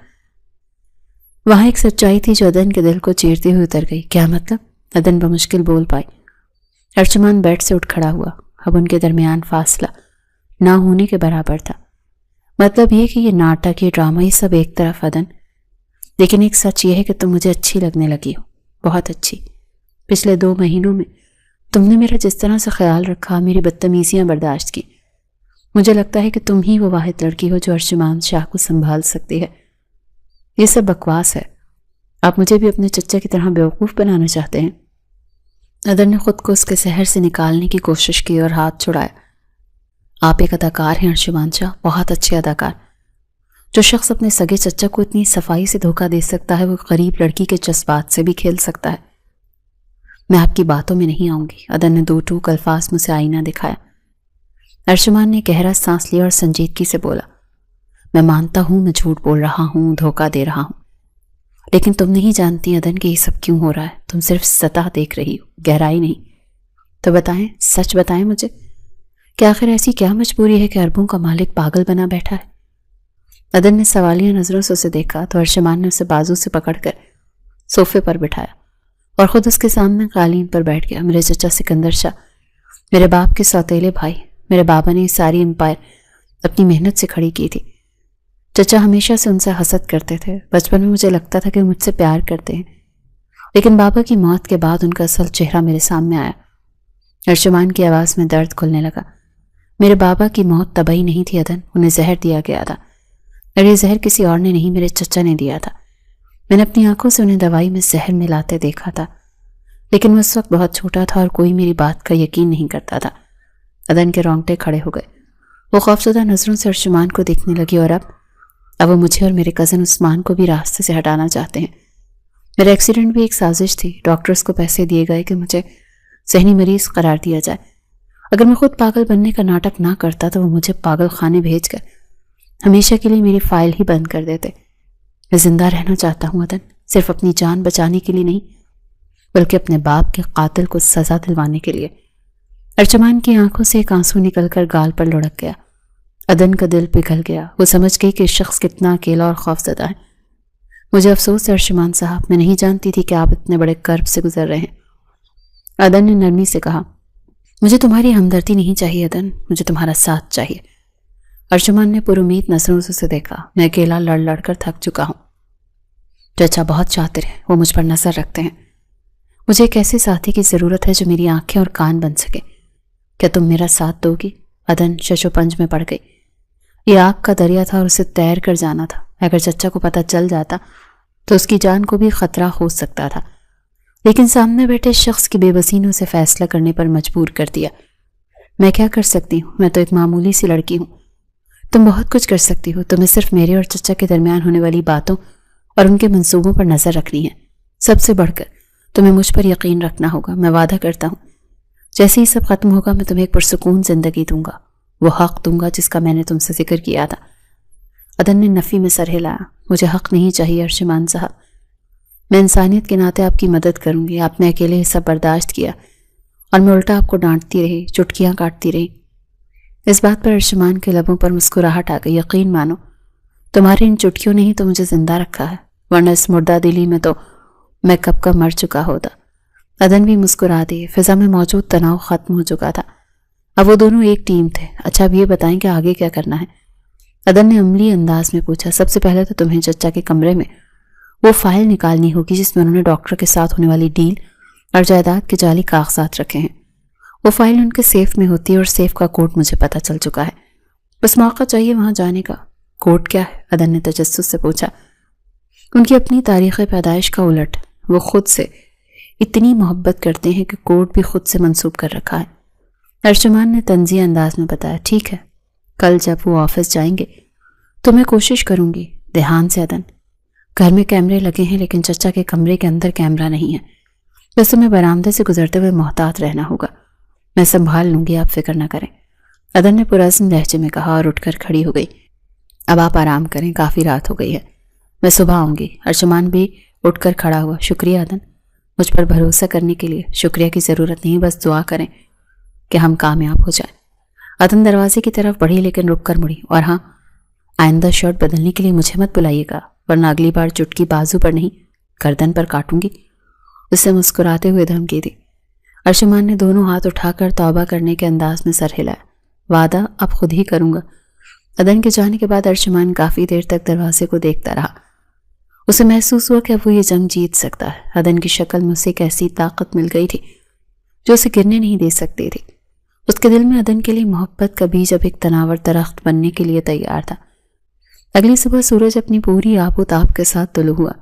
وہاں ایک سچائی تھی جو عدن کے دل کو چیرتی ہوئی اتر گئی۔ کیا مطلب؟ عدن بمشکل بول پائی۔ ارجمان بیڈ سے اٹھ کھڑا ہوا۔ اب ان کے درمیان فاصلہ نہ ہونے کے برابر تھا۔ مطلب یہ کہ یہ ناٹک، یہ ڈرامہ، یہ سب ایک طرف عدن، لیکن ایک سچ یہ ہے کہ تم مجھے اچھی لگنے لگی ہو، بہت اچھی۔ پچھلے 2 مہینوں میں تم نے میرا جس طرح سے خیال رکھا، میری بدتمیزیاں برداشت کی، مجھے لگتا ہے کہ تم ہی وہ واحد لڑکی ہو جو ارجمان شاہ کو سنبھال سکتی ہے۔ یہ سب بکواس ہے، آپ مجھے بھی اپنے چچا کی طرح بیوقوف بنانا چاہتے ہیں۔ عدن نے خود کو اس کے سحر سے نکالنے کی کوشش کی اور ہاتھ چھڑایا۔ آپ ایک اداکار ہیں ارجمان شاہ، بہت اچھے اداکار۔ جو شخص اپنے سگے چچا کو اتنی صفائی سے دھوکہ دے سکتا ہے، وہ غریب لڑکی کے جذبات سے بھی کھیل سکتا ہے۔ میں آپ کی باتوں میں نہیں آؤں گی، عدن نے 2 ٹوک الفاظ مجھ سے آئینہ دکھایا۔ ارجمان نے گہرا سانس لیا اور سنجیدگی سے بولا، میں مانتا ہوں میں جھوٹ بول رہا ہوں، دھوکہ دے رہا ہوں، لیکن تم نہیں جانتی عدن کہ یہ سب کیوں ہو رہا ہے۔ تم صرف سطح دیکھ رہی ہو، گہرائی نہیں۔ تو بتائیں، سچ بتائیں مجھے کہ آخر ایسی کیا مجبوری ہے کہ اربوں کا مالک پاگل بنا بیٹھا ہے؟ عدن نے سوالیہ نظروں سے اسے دیکھا تو ارجمان نے اسے بازو سے پکڑ کر صوفے پر بٹھایا اور خود اس کے سامنے قالین پر بیٹھ گیا۔ میرے چچا سکندر شاہ، میرے باپ کے سوتیلے بھائی، میرے بابا نے ساری امپائر اپنی محنت سے کھڑی کی تھی۔ چچا ہمیشہ سے ان سے حسد کرتے تھے۔ بچپن میں مجھے لگتا تھا کہ مجھ سے پیار کرتے ہیں، لیکن بابا کی موت کے بعد ان کا اصل چہرہ میرے سامنے آیا۔ ارجمان کی آواز میں درد کھلنے لگا۔ میرے بابا کی موت طبعی نہیں تھی عدن، انہیں زہر دیا گیا تھا، اور یہ زہر کسی اور نے نہیں، میرے چچا نے دیا تھا۔ میں نے اپنی آنکھوں سے انہیں دوائی میں زہر ملاتے دیکھا تھا، لیکن وہ اس وقت بہت چھوٹا تھا اور کوئی میری بات کا یقین نہیں کرتا تھا۔ عدن کے رونگٹے کھڑے ہو گئے، وہ خوفزدہ نظروں سے ارجمان کو دیکھنے لگی، اور اب وہ مجھے اور میرے کزن عثمان کو بھی راستے سے ہٹانا چاہتے ہیں۔ میرا ایکسیڈنٹ بھی ایک سازش تھی، ڈاکٹرز کو پیسے دیے گئے کہ مجھے ذہنی مریض قرار دیا جائے۔ اگر میں خود پاگل بننے کا ناٹک نہ کرتا تو وہ مجھے پاگل خانے بھیج کر ہمیشہ کے لیے میری فائل ہی بند کر دیتے۔ میں زندہ رہنا چاہتا ہوں عدن، صرف اپنی جان بچانے کے لیے نہیں، بلکہ اپنے باپ کے قاتل کو سزا دلوانے کے لیے۔ ارجمان کی آنکھوں سے ایک آنسو نکل کر گال پر لڑک گیا۔ عدن کا دل پگھل گیا، وہ سمجھ گئی کہ اس شخص کتنا اکیلا اور خوفزدہ ہے۔ مجھے افسوس ہے ارجمان صاحب، میں نہیں جانتی تھی کہ آپ اتنے بڑے کرب سے گزر رہے ہیں۔ عدن نے نرمی سے کہا، مجھے تمہاری ہمدردی نہیں چاہیے عدن، مجھے تمہارا ساتھ چاہیے۔ ارجمان نے پر امید نظروں سے اسے دیکھا۔ میں اکیلا لڑ لڑ کر تھک چکا ہوں۔ چچا بہت شاطر ہیں، وہ مجھ پر نظر رکھتے ہیں۔ مجھے ایک ایسے ساتھی کی ضرورت ہے جو میری آنکھیں اور کان بن سکے۔ کیا تم میرا ساتھ دو گی؟ عدن شش و پنج میں پڑ گئی۔ یہ آگ کا دریا تھا اور اسے تیر کر جانا تھا۔ اگر چچا کو پتہ چل جاتا تو اس کی جان کو بھی خطرہ ہو سکتا تھا، لیکن سامنے بیٹھے شخص کی بے بسی نے اسے فیصلہ کرنے پر مجبور کر دیا۔ میں کیا کر سکتی ہوں؟ میں تو ایک معمولی سی لڑکی ہوں۔ تم بہت کچھ کر سکتی ہو، تمہیں صرف میرے اور چچا کے درمیان ہونے والی باتوں اور ان کے منصوبوں پر نظر رکھنی ہے۔ سب سے بڑھ کر تمہیں مجھ پر یقین رکھنا ہوگا۔ میں وعدہ کرتا ہوں جیسے ہی سب ختم ہوگا میں تمہیں ایک پرسکون زندگی دوں گا، وہ حق دوں گا جس کا میں نے تم سے ذکر کیا تھا۔ عدن نے نفی میں سر ہلایا۔ مجھے حق نہیں چاہیے ارجمان صاحب، میں انسانیت کے ناطے آپ کی مدد کروں گی۔ آپ نے اکیلے یہ سب برداشت کیا اور میں الٹا آپ کو ڈانٹتی رہی، چٹکیاں کاٹتی رہی۔ اس بات پر ارجمان کے لبوں پر مسکراہٹ آ گئی۔ یقین مانو تمہاری ان چٹکیوں نے ہی تو مجھے زندہ رکھا ہے، ورنہ اس مردہ دلی میں تو میں کب کا مر چکا ہوتا۔ عدن بھی مسکرا دی۔ فضا میں موجود تناؤ ختم ہو چکا تھا، اب وہ دونوں ایک ٹیم تھے۔ اچھا اب یہ بتائیں کہ آگے کیا کرنا ہے؟ عدن نے عملی انداز میں پوچھا۔ سب سے پہلے تو تمہیں چچا کے کمرے میں وہ فائل نکالنی ہوگی جس میں انہوں نے ڈاکٹر کے ساتھ ہونے والی ڈیل اور جائیداد کے جعلی کاغذات رکھے ہیں۔ وہ فائل ان کے سیف میں ہوتی ہے اور سیف کا کوڈ مجھے پتہ چل چکا ہے، بس موقع چاہیے وہاں جانے کا۔ کوڈ کیا ہے؟ عدن نے تجسس سے پوچھا۔ ان کی اپنی تاریخ پیدائش کا الٹ، وہ خود سے اتنی محبت کرتے ہیں کہ کوڈ بھی خود سے منسوب کر رکھا ہے۔ ارجمان نے طنزیہ انداز میں بتایا۔ ٹھیک ہے، کل جب وہ آفس جائیں گے تو میں کوشش کروں گی۔ دھیان سے عدن، گھر میں کیمرے لگے ہیں لیکن چچا کے کمرے کے اندر کیمرہ نہیں ہے، بس تمہیں برآمدے سے گزرتے ہوئے محتاط رہنا ہوگا۔ میں سنبھال لوں گی، آپ فکر نہ کریں، عدن نے پرعزم لہجے میں کہا اور اٹھ کر کھڑی ہو گئی۔ اب آپ آرام کریں، کافی رات ہو گئی ہے، میں صبح آؤں گی۔ ارجمان بھی اٹھ کر کھڑا ہوا۔ شکریہ عدن، مجھ پر بھروسہ کرنے کے لیے۔ شکریہ کی ضرورت نہیں، بس دعا کریں کہ ہم کامیاب ہو جائیں۔ عدن دروازے کی طرف بڑھی لیکن رک کر مڑی۔ اور ہاں، آئندہ شرٹ بدلنے کے لیے مجھے مت بلائیے گا، ورنہ اگلی بار چٹکی بازو پر نہیں گردن پر کاٹوں گی۔ اسے مسکراتے ہوئے دھمکی دی۔ ارجمان نے دونوں ہاتھ اٹھا کر توبہ کرنے کے انداز میں سر ہلایا۔ وعدہ اب خود ہی کروں گا۔ عدن کے جانے کے بعد ارجمان کافی دیر تک دروازے کو دیکھتا رہا۔ اسے محسوس ہوا کہ اب وہ یہ جنگ جیت سکتا ہے۔ عدن کی شکل میں اسے ایک ایسی طاقت مل گئی تھی جو اسے گرنے نہیں دے سکتی تھی۔ اس کے دل میں عدن کے لیے محبت کا بیج اب ایک تناور درخت بننے کے لیے تیار تھا۔ اگلی صبح سورج اپنی پوری آب و تاب کے ساتھ طلوع ہوا،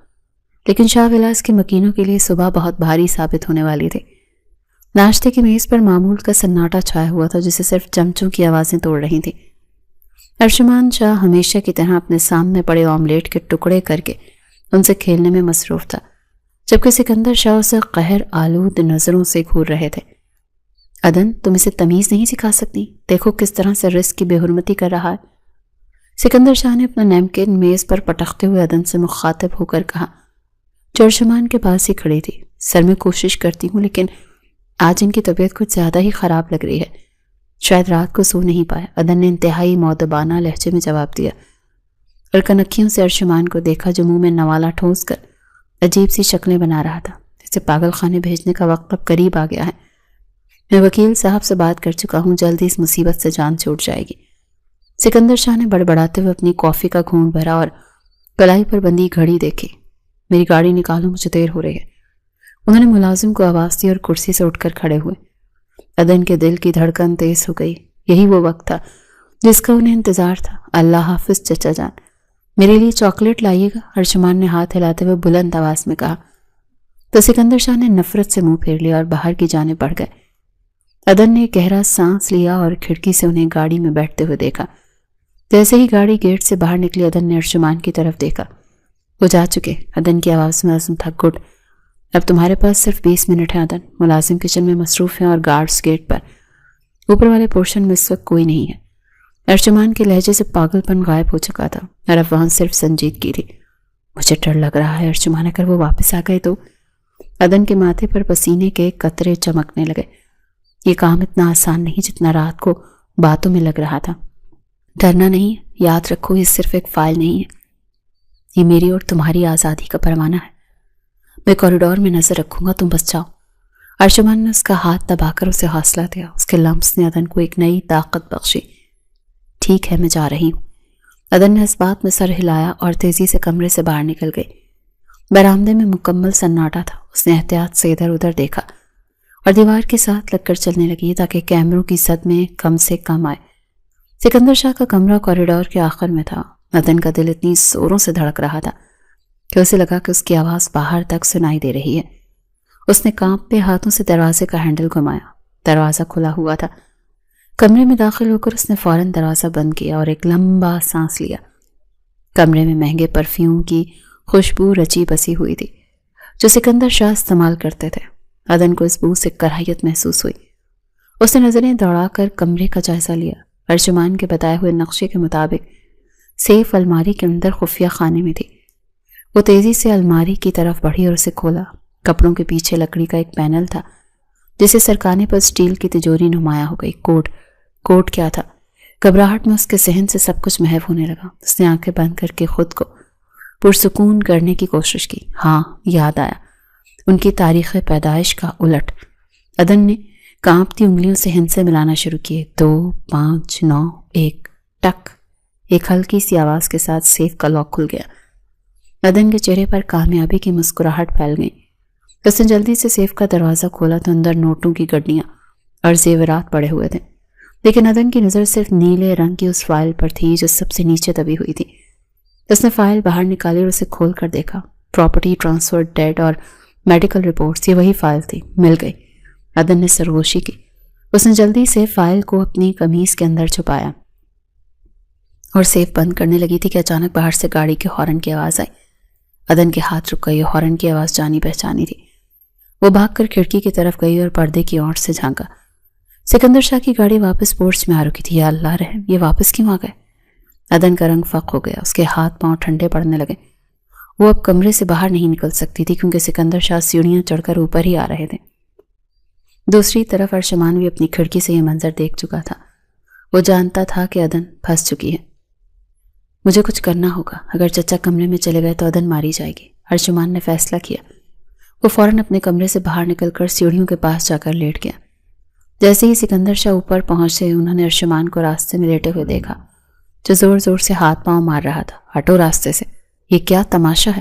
لیکن شاہ ولاس کے مکینوں کے لیے صبح بہت بھاری ثابت ہونے والی تھی۔ ناشتے کی میز پر معمول کا سناٹا چھایا ہوا تھا جسے صرف چمچوں کی آوازیں توڑ رہی تھیں۔ ارشمان شاہ ہمیشہ کی طرح اپنے سامنے پڑے آملیٹ کے ٹکڑے کر کے ان سے کھیلنے میں مصروف تھا، جبکہ سکندر شاہ اسے قہر آلود نظروں سے گھور رہے تھے۔ عدن، تم اسے تمیز نہیں سکھا سکتی؟ دیکھو کس طرح سے رزق کی بے حرمتی کر رہا ہے۔ سکندر شاہ نے اپنا نیمکن میز پر پٹکتے ہوئے عدن سے مخاطب ہو کر کہا، جو ارشمان کے پاس ہی کھڑی تھی۔ سر میں کوشش کرتی ہوں لیکن آج ان کی طبیعت کچھ زیادہ ہی خراب لگ رہی ہے، شاید رات کو سو نہیں پائے۔ عدن نے انتہائی مؤدبانہ لہجے میں جواب دیا اور کنکھیوں سے ارشمان کو دیکھا جو منہ میں نوالا ٹھونس کر عجیب سی شکلیں بنا رہا تھا۔ اسے پاگل خانے بھیجنے کا وقت اب قریب آ گیا ہے۔ میں وکیل صاحب سے بات کر چکا ہوں، جلدی اس مصیبت سے جان چھوٹ جائے گی۔ سکندر شاہ نے بڑبڑاتے ہوئے اپنی کافی کا گھونٹ بھرا اور کلائی پر بندی گھڑی دیکھی۔ میری گاڑی نکالو، مجھے دیر ہو رہی ہے۔ انہوں نے ملازم کو آواز دی اور کرسی سے اٹھ کر کھڑے ہوئے۔ عدن کے دل کی دھڑکن تیز ہو گئی۔ یہی وہ وقت تھا جس کا انہیں انتظار تھا۔ اللہ حافظ چچا جان، میرے لیے چاکلیٹ لائیے گا، ارشمان نے ہاتھ ہلاتے ہوئے بلند آواز میں کہا۔ تو سکندر شاہ نے نفرت سے منہ پھیر لیا اور باہر کی جانب بڑھ گئے۔ عدن نے گہرا سانس لیا اور کھڑکی سے انہیں گاڑی میں بیٹھتے ہوئے دیکھا۔ جیسے ہی گاڑی گیٹ سے باہر نکلی، عدن نے ارشمان کی طرف دیکھا۔ وہ جا چکے۔ عدن کی آواز میں عزم تھا، گڈ، اب تمہارے پاس صرف 20 منٹ ہیں عدن۔ ملازم کچن میں مصروف ہیں اور گارڈز گیٹ پر۔ اوپر والے پورشن میں اس وقت کوئی نہیں ہے۔ ارشمان کے لہجے سے پاگل پن غائب ہو چکا تھا اور اب وہاں صرف سنجیدگی تھی۔ مجھے ڈر لگ رہا ہے ارشمان، اگر وہ واپس آ گئے تو۔ عدن کے ماتھے پر پسینے کے قطرے چمکنے لگے۔ یہ کام اتنا آسان نہیں جتنا رات کو باتوں میں لگ رہا تھا۔ ڈرنا نہیں، یاد رکھو یہ صرف ایک فائل نہیں ہے، یہ میری اور تمہاری آزادی کا پروانہ ہے۔ میں کوریڈور میں نظر رکھوں گا، تم بس جاؤ۔ ارشمان نے اس کا ہاتھ دبا کر اسے حوصلہ دیا۔ اس کے لمس نے عدن کو ایک نئی طاقت بخشی۔ ٹھیک ہے، میں جا رہی ہوں۔ عدن نے اس بات میں سر ہلایا اور تیزی سے کمرے سے باہر نکل گئی۔ برآمدے میں مکمل سناٹا تھا۔ اس نے احتیاط سے ادھر ادھر دیکھا اور دیوار کے ساتھ لگ کر چلنے لگی تاکہ کیمروں کی زد میں کم سے کم آئے۔ سکندر شاہ کا کمرہ کوریڈور کے آخر میں تھا۔ عدن کا دل اتنی زوروں سے دھڑک رہا تھا کہ اسے لگا کہ اس کی آواز باہر تک سنائی دے رہی ہے۔ اس نے کانپتے ہاتھوں سے دروازے کا ہینڈل گھمایا۔ دروازہ کھلا ہوا تھا۔ کمرے میں داخل ہو کر اس نے فوراً دروازہ بند کیا اور ایک لمبا سانس لیا۔ کمرے میں مہنگے پرفیوم کی خوشبو رچی بسی ہوئی تھی جو سکندر شاہ استعمال کرتے تھے۔ عدن کو اس بو سے کراہیت محسوس ہوئی۔ اس نے نظریں دوڑا کر کمرے کا جائزہ لیا۔ ارشمان کے بتائے ہوئے نقشے کے مطابق سیف الماری کے اندر خفیہ خانے میں تھی۔ وہ تیزی سے الماری کی طرف بڑھی اور اسے کھولا۔ کپڑوں کے پیچھے لکڑی کا ایک پینل تھا جسے سرکانے پر سٹیل کی تجوری نمایاں ہو گئی۔ کوٹ کیا تھا؟ گھبراہٹ میں اس کے ذہن سے سب کچھ محو ہونے لگا۔ اس نے آنکھیں بند کر کے خود کو پرسکون کرنے کی کوشش کی۔ ہاں، یاد آیا، ان کی تاریخ پیدائش کا الٹ۔ عدن نے کانپتی انگلیوں سے ہندسے ملانا شروع کیے۔ 2 5 9 1 ٹک۔ ایک ہلکی سی آواز کے ساتھ سیف کا لاک کھل گیا۔ عدن کے چہرے پر کامیابی کی مسکراہٹ پھیل گئی۔ اس نے جلدی سے سیف کا دروازہ کھولا تو اندر نوٹوں کی گڈیاں اور زیورات پڑے ہوئے تھے، لیکن عدن کی نظر صرف نیلے رنگ کی اس فائل پر تھی جو سب سے نیچے دبی ہوئی تھی۔ اس نے فائل باہر نکالی اور اسے کھول کر دیکھا۔ پراپرٹی ٹرانسفر، ڈیڈ اور میڈیکل رپورٹس، یہ وہی فائل تھی۔ مل گئی۔ عدن نے سرگوشی کی۔ اس نے جلدی سے فائل کو اپنی قمیض کے اندر چھپایا اور سیف بند کرنے لگی تھی کہ اچانک باہر سے گاڑی کے ہارن کی آواز آئی۔ عدن کے ہاتھ رک گئے۔ ہارن کی آواز جانی پہچانی تھی۔ وہ بھاگ کر کھڑکی کی طرف گئی اور پردے کی اوٹ سے جھانکا۔ سکندر شاہ کی گاڑی واپس پورچ میں آ رکی تھی۔ یا اللہ رحم، یہ واپس کیوں آ گئے؟ عدن کا رنگ فق ہو گیا۔ اس کے ہاتھ پاؤں ٹھنڈے پڑنے لگے۔ وہ اب کمرے سے باہر نہیں نکل سکتی تھی کیونکہ سکندر شاہ سیڑھیاں چڑھ کر اوپر ہی آ رہے تھے۔ دوسری طرف ارشمان بھی اپنی کھڑکی سے یہ منظر دیکھ چکا تھا۔ وہ جانتا تھا کہ عدن پھنس چکی ہے۔ مجھے کچھ کرنا ہوگا، اگر چچا کمرے میں چلے گئے تو عدن ماری جائے گی۔ ارشمان نے فیصلہ کیا۔ وہ فوراً اپنے کمرے سے باہر نکل کر سیڑھیوں کے پاس جا کر لیٹ گیا۔ جیسے ہی سکندر شاہ اوپر پہنچے، انہوں نے ارشمان کو راستے میں لیٹے ہوئے دیکھا جو زور زور سے ہاتھ پاؤں مار رہا تھا۔ ہٹو راستے سے، یہ کیا تماشا ہے؟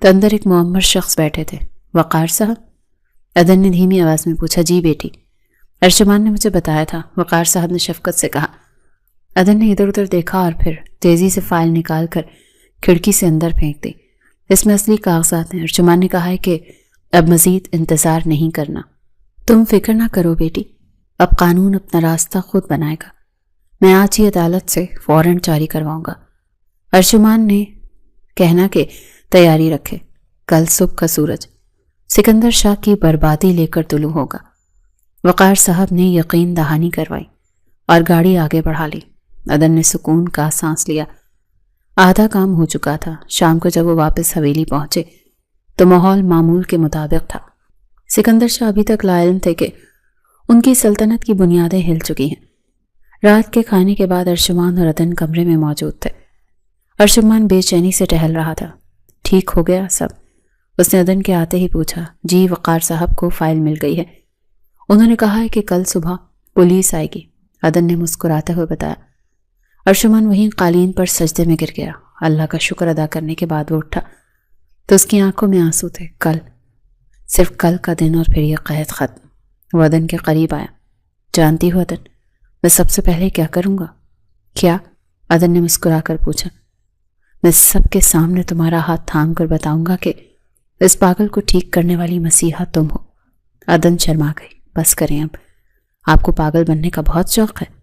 تو اندر ایک معمر شخص بیٹھے تھے۔ وقار صاحب؟ عدن نے دھیمی آواز میں پوچھا۔ جی بیٹی، ارجمان نے مجھے بتایا تھا، وقار صاحب نے شفقت سے کہا۔ عدن نے ادھر ادھر دیکھا اور پھر تیزی سے فائل نکال کر کھڑکی سے اندر پھینک دی۔ اس میں اصلی کاغذات ہیں۔ ارجمان نے کہا ہے کہ اب مزید انتظار نہیں کرنا۔ تم فکر نہ کرو بیٹی، اب قانون اپنا راستہ خود بنائے گا۔ میں آج ہی عدالت سے وارنٹ جاری کرواؤں گا۔ ارجمان نے کہنا کہ تیاری رکھے، کل صبح کا سورج سکندر شاہ کی بربادی لے کر طلوع ہوگا۔ وقار صاحب نے یقین دہانی کروائی اور گاڑی آگے بڑھا لی۔ عدن نے سکون کا سانس لیا۔ آدھا کام ہو چکا تھا۔ شام کو جب وہ واپس حویلی پہنچے تو ماحول معمول کے مطابق تھا۔ سکندر شاہ ابھی تک لا علم تھے کہ ان کی سلطنت کی بنیادیں ہل چکی ہیں۔ رات کے کھانے کے بعد ارجمان اور عدن کمرے میں موجود تھے۔ ارجمان بے چینی سے ٹہل رہا تھا۔ ٹھیک ہو گیا سب؟ اس نے عدن کے آتے ہی پوچھا۔ جی، وقار صاحب کو فائل مل گئی ہے، انہوں نے کہا ہے کہ کل صبح پولیس آئے گی، عدن نے مسکراتے ہوئے بتایا۔ ارجمان وہیں قالین پر سجدے میں گر گیا۔ اللہ کا شکر ادا کرنے کے بعد وہ اٹھا تو اس کی آنکھوں میں آنسو تھے۔ کل، صرف کل کا دن اور پھر یہ قید ختم۔ وہ عدن کے قریب آیا۔ جانتی ہو عدن، میں سب سے پہلے کیا کروں گا؟ کیا؟ عدن نے مسکرا کر پوچھا۔ میں سب کے سامنے تمہارا ہاتھ تھام کر بتاؤں گا کہ اس پاگل کو ٹھیک کرنے والی مسیحا تم ہو۔ عدن شرما گئی۔ بس کریں اب، آپ کو پاگل بننے کا بہت شوق ہے۔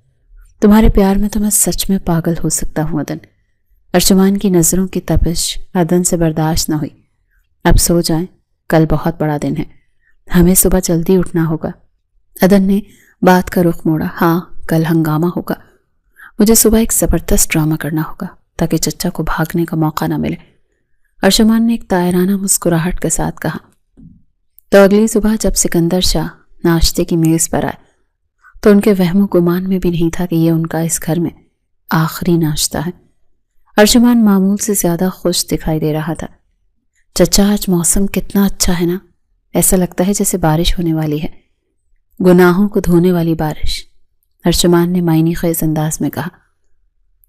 تمہارے پیار میں تو میں سچ میں پاگل ہو سکتا ہوں عدن۔ ارجمان کی نظروں کی تپش عدن سے برداشت نہ ہوئی۔ اب سو جائیں، کل بہت بڑا دن ہے، ہمیں صبح جلدی اٹھنا ہوگا۔ عدن نے بات کا رخ موڑا۔ ہاں، کل ہنگامہ ہوگا، مجھے صبح ایک زبردست ڈرامہ کرنا ہوگا تاکہ چچا کو بھاگنے کا موقع نہ ملے۔ ارجمان نے ایک طائرانہ مسکراہٹ کے ساتھ کہا۔ تو اگلی صبح جب سکندر شاہ ناشتے کی میز پر آئے تو ان کے وہم و گمان میں بھی نہیں تھا کہ یہ ان کا اس گھر میں آخری ناشتہ ہے۔ ارجمان معمول سے زیادہ خوش دکھائی دے رہا تھا۔ چچا، آج موسم کتنا اچھا ہے نا، ایسا لگتا ہے جیسے بارش ہونے والی ہے، گناہوں کو دھونے والی بارش، ارجمان نے معنی خیز انداز میں کہا۔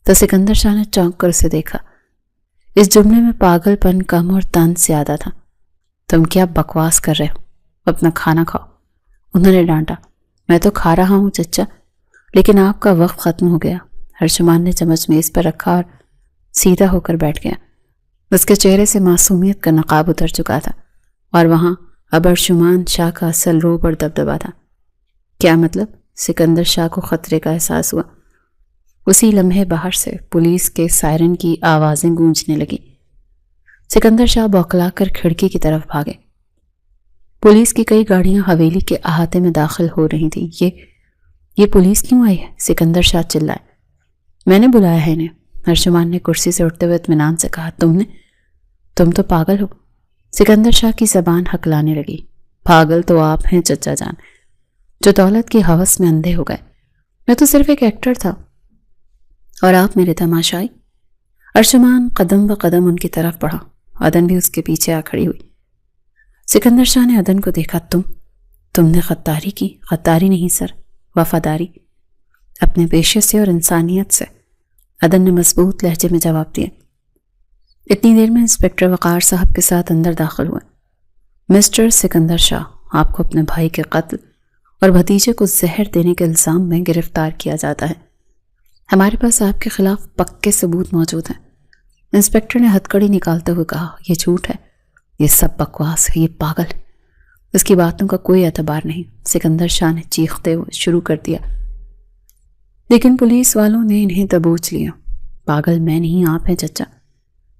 تو سکندر شاہ نے چونک کر اسے دیکھا۔ اس جملے میں پاگل پن کم اور طنز زیادہ تھا۔ تم کیا بکواس کر رہے ہو، اپنا کھانا کھاؤ، انہوں نے ڈانٹا۔ میں تو کھا رہا ہوں چچا، لیکن آپ کا وقت ختم ہو گیا۔ ارجمان نے چمچ میز پر رکھا اور سیدھا ہو کر بیٹھ گیا۔ اس کے چہرے سے معصومیت کا نقاب اتر چکا تھا اور وہاں اب ارجمان شاہ کا اصل روب اور دبدبا تھا۔ کیا مطلب؟ سکندر شاہ کو خطرے کا احساس ہوا۔ اسی لمحے باہر سے پولیس کے سائرن کی آوازیں گونجنے لگیں۔ سکندر شاہ بوکھلا کر کھڑکی کی طرف بھاگے۔ پولیس کی کئی گاڑیاں حویلی کے احاطے میں داخل ہو رہی تھیں۔ یہ پولیس کیوں آئی ہے؟ سکندر شاہ چلائے۔ میں نے بلایا ہے انہیں، ارجمان نے کرسی سے اٹھتے ہوئے اطمینان سے کہا۔ تم تو پاگل ہو۔ سکندر شاہ کی زبان ہکلانے لگی۔ پاگل تو آپ ہیں چچا جان، جو دولت کی ہوس میں اندھے ہو گئے۔ میں تو صرف ایک ایکٹر تھا اور آپ میرے تماشائی۔ ارجمان قدم بہ قدم ان کی طرف بڑھا۔ عدن بھی اس کے پیچھے آ کھڑی ہوئی۔ سکندر شاہ نے عدن کو دیکھا۔ تم نے غداری کی؟ غداری نہیں سر، وفاداری، اپنے پیشے سے اور انسانیت سے، عدن نے مضبوط لہجے میں جواب دیا۔ اتنی دیر میں انسپکٹر وقار صاحب کے ساتھ اندر داخل ہوئے۔ مسٹر سکندر شاہ، آپ کو اپنے بھائی کے قتل اور بھتیجے کو زہر دینے کے الزام میں گرفتار کیا جاتا ہے۔ ہمارے پاس آپ کے خلاف پکے ثبوت موجود ہیں۔ انسپکٹر نے ہتکڑی نکالتے ہوئے کہا۔ یہ جھوٹ ہے، یہ سب بکواس ہے، یہ پاگل ہے، اس کی باتوں کا کوئی اعتبار نہیں۔ سکندر شاہ نے چیختے ہوئے شروع کر دیا۔ لیکن پولیس والوں نے انہیں دبوچ لیا۔ پاگل میں نہیں، آپ ہیں چچا۔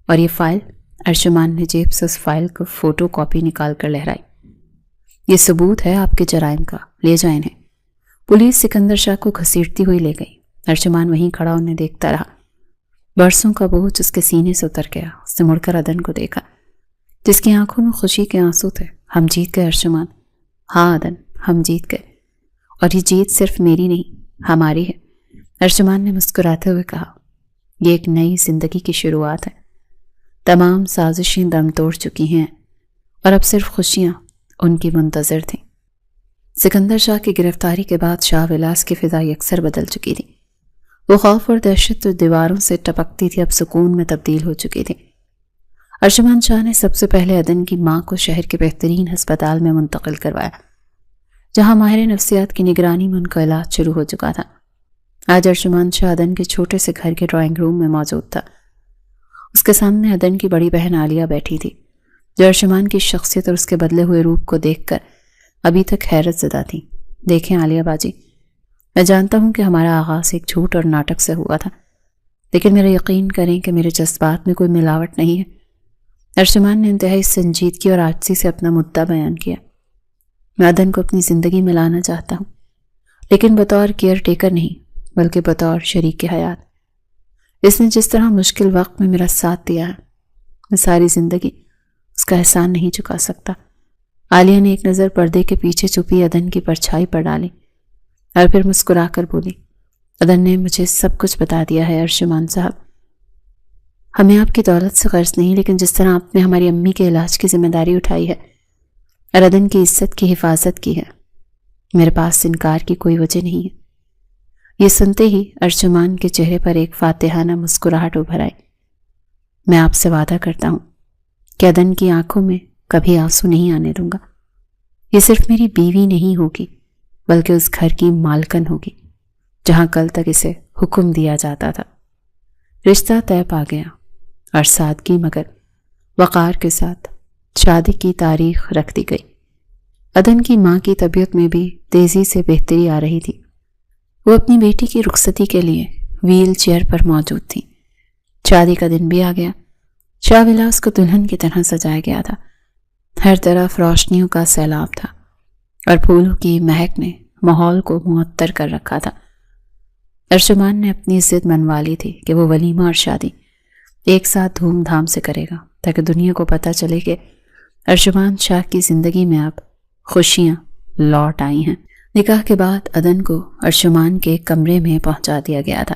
اور یہ فائل؟ ارجمان نے جیب سے اس فائل کو فوٹو کاپی نکال کر لہرائی۔ یہ ثبوت ہے آپ کے جرائم کا، لے جائیں انہیں۔ پولیس سکندر شاہ کو گھسیٹتی ہوئی لے گئی۔ ارجمان وہیں کھڑا انہیں دیکھتا رہا۔ برسوں کا بوجھ اس کے سینے سے اتر گیا۔ اس نے مڑ کر عدن کو دیکھا جس کی آنکھوں میں خوشی کے آنسو تھے۔ ہم جیت گئے ارجمان۔ ہاں عدن، ہم جیت گئے، اور یہ جیت صرف میری نہیں، ہماری ہے، ارجمان نے مسکراتے ہوئے کہا۔ یہ ایک نئی زندگی کی شروعات ہے۔ تمام سازشیں دم توڑ چکی ہیں اور اب صرف خوشیاں ان کی منتظر تھیں۔ سکندر شاہ کی گرفتاری کے بعد شاہ ولاس کی فضا یکسر بدل چکی تھی۔ وہ خوف اور دہشت جو دیواروں سے ٹپکتی تھی اب سکون میں تبدیل ہو چکی تھی۔ ارجمان شاہ نے سب سے پہلے عدن کی ماں کو شہر کے بہترین ہسپتال میں منتقل کروایا، جہاں ماہر نفسیات کی نگرانی میں ان کا علاج شروع ہو چکا تھا۔ آج ارجمان شاہ عدن کے چھوٹے سے گھر کے ڈرائنگ روم میں موجود تھا۔ اس کے سامنے عدن کی بڑی بہن عالیہ بیٹھی تھی، جو ارجمان کی شخصیت اور اس کے بدلے ہوئے روپ کو دیکھ کر ابھی تک حیرت زدہ تھی۔ دیکھیں عالیہ باجی، میں جانتا ہوں کہ ہمارا آغاز ایک جھوٹ اور ناٹک سے ہوا تھا، لیکن میرا یقین کریں کہ میرے جذبات میں کوئی ملاوٹ نہیں ہے۔ ارجمان نے انتہائی سنجیدگی اور عاجزی سے اپنا مدعا بیان کیا۔ میں عدن کو اپنی زندگی میں لانا چاہتا ہوں، لیکن بطور کیئر ٹیکر نہیں بلکہ بطور شریک حیات۔ اس نے جس طرح مشکل وقت میں میرا ساتھ دیا ہے، میں ساری زندگی اس کا احسان نہیں چکا سکتا۔ عالیہ نے ایک نظر پردے کے پیچھے چھپی عدن کی پرچھائی پر ڈالی اور پھر مسکرا کر بولی، عدن نے مجھے سب کچھ بتا دیا ہے ارجمان صاحب۔ ہمیں آپ کی دولت سے غرض نہیں، لیکن جس طرح آپ نے ہماری امی کے علاج کی ذمہ داری اٹھائی ہے اور عدن کی عزت کی حفاظت کی ہے، میرے پاس انکار کی کوئی وجہ نہیں ہے۔ یہ سنتے ہی ارجمان کے چہرے پر ایک فاتحانہ مسکراہٹ ابھر آئی۔ میں آپ سے وعدہ کرتا ہوں کہ عدن کی آنکھوں میں کبھی آنسو نہیں آنے دوں گا۔ یہ صرف میری بیوی نہیں ہوگی بلکہ اس گھر کی مالکن ہوگی جہاں کل تک اسے حکم دیا جاتا تھا۔ رشتہ طے پا گیا اور سادگی مگر وقار کے ساتھ شادی کی تاریخ رکھ دی گئی۔ عدن کی ماں کی طبیعت میں بھی تیزی سے بہتری آ رہی تھی۔ وہ اپنی بیٹی کی رخصتی کے لیے ویل چیئر پر موجود تھی۔ شادی کا دن بھی آ گیا۔ شاہ ولاس کو دلہن کی طرح سجایا گیا تھا۔ ہر طرف روشنیوں کا سیلاب تھا اور پھولوں کی مہک نے ماحول کو معطر کر رکھا تھا۔ ارجمان نے اپنی ضد منوا لی تھی کہ وہ ولیمہ اور شادی ایک ساتھ دھوم دھام سے کرے گا، تاکہ دنیا کو پتہ چلے کہ ارجمان شاہ کی زندگی میں اب خوشیاں لوٹ آئی ہیں۔ نکاح کے بعد عدن کو ارجمان کے کمرے میں پہنچا دیا گیا تھا۔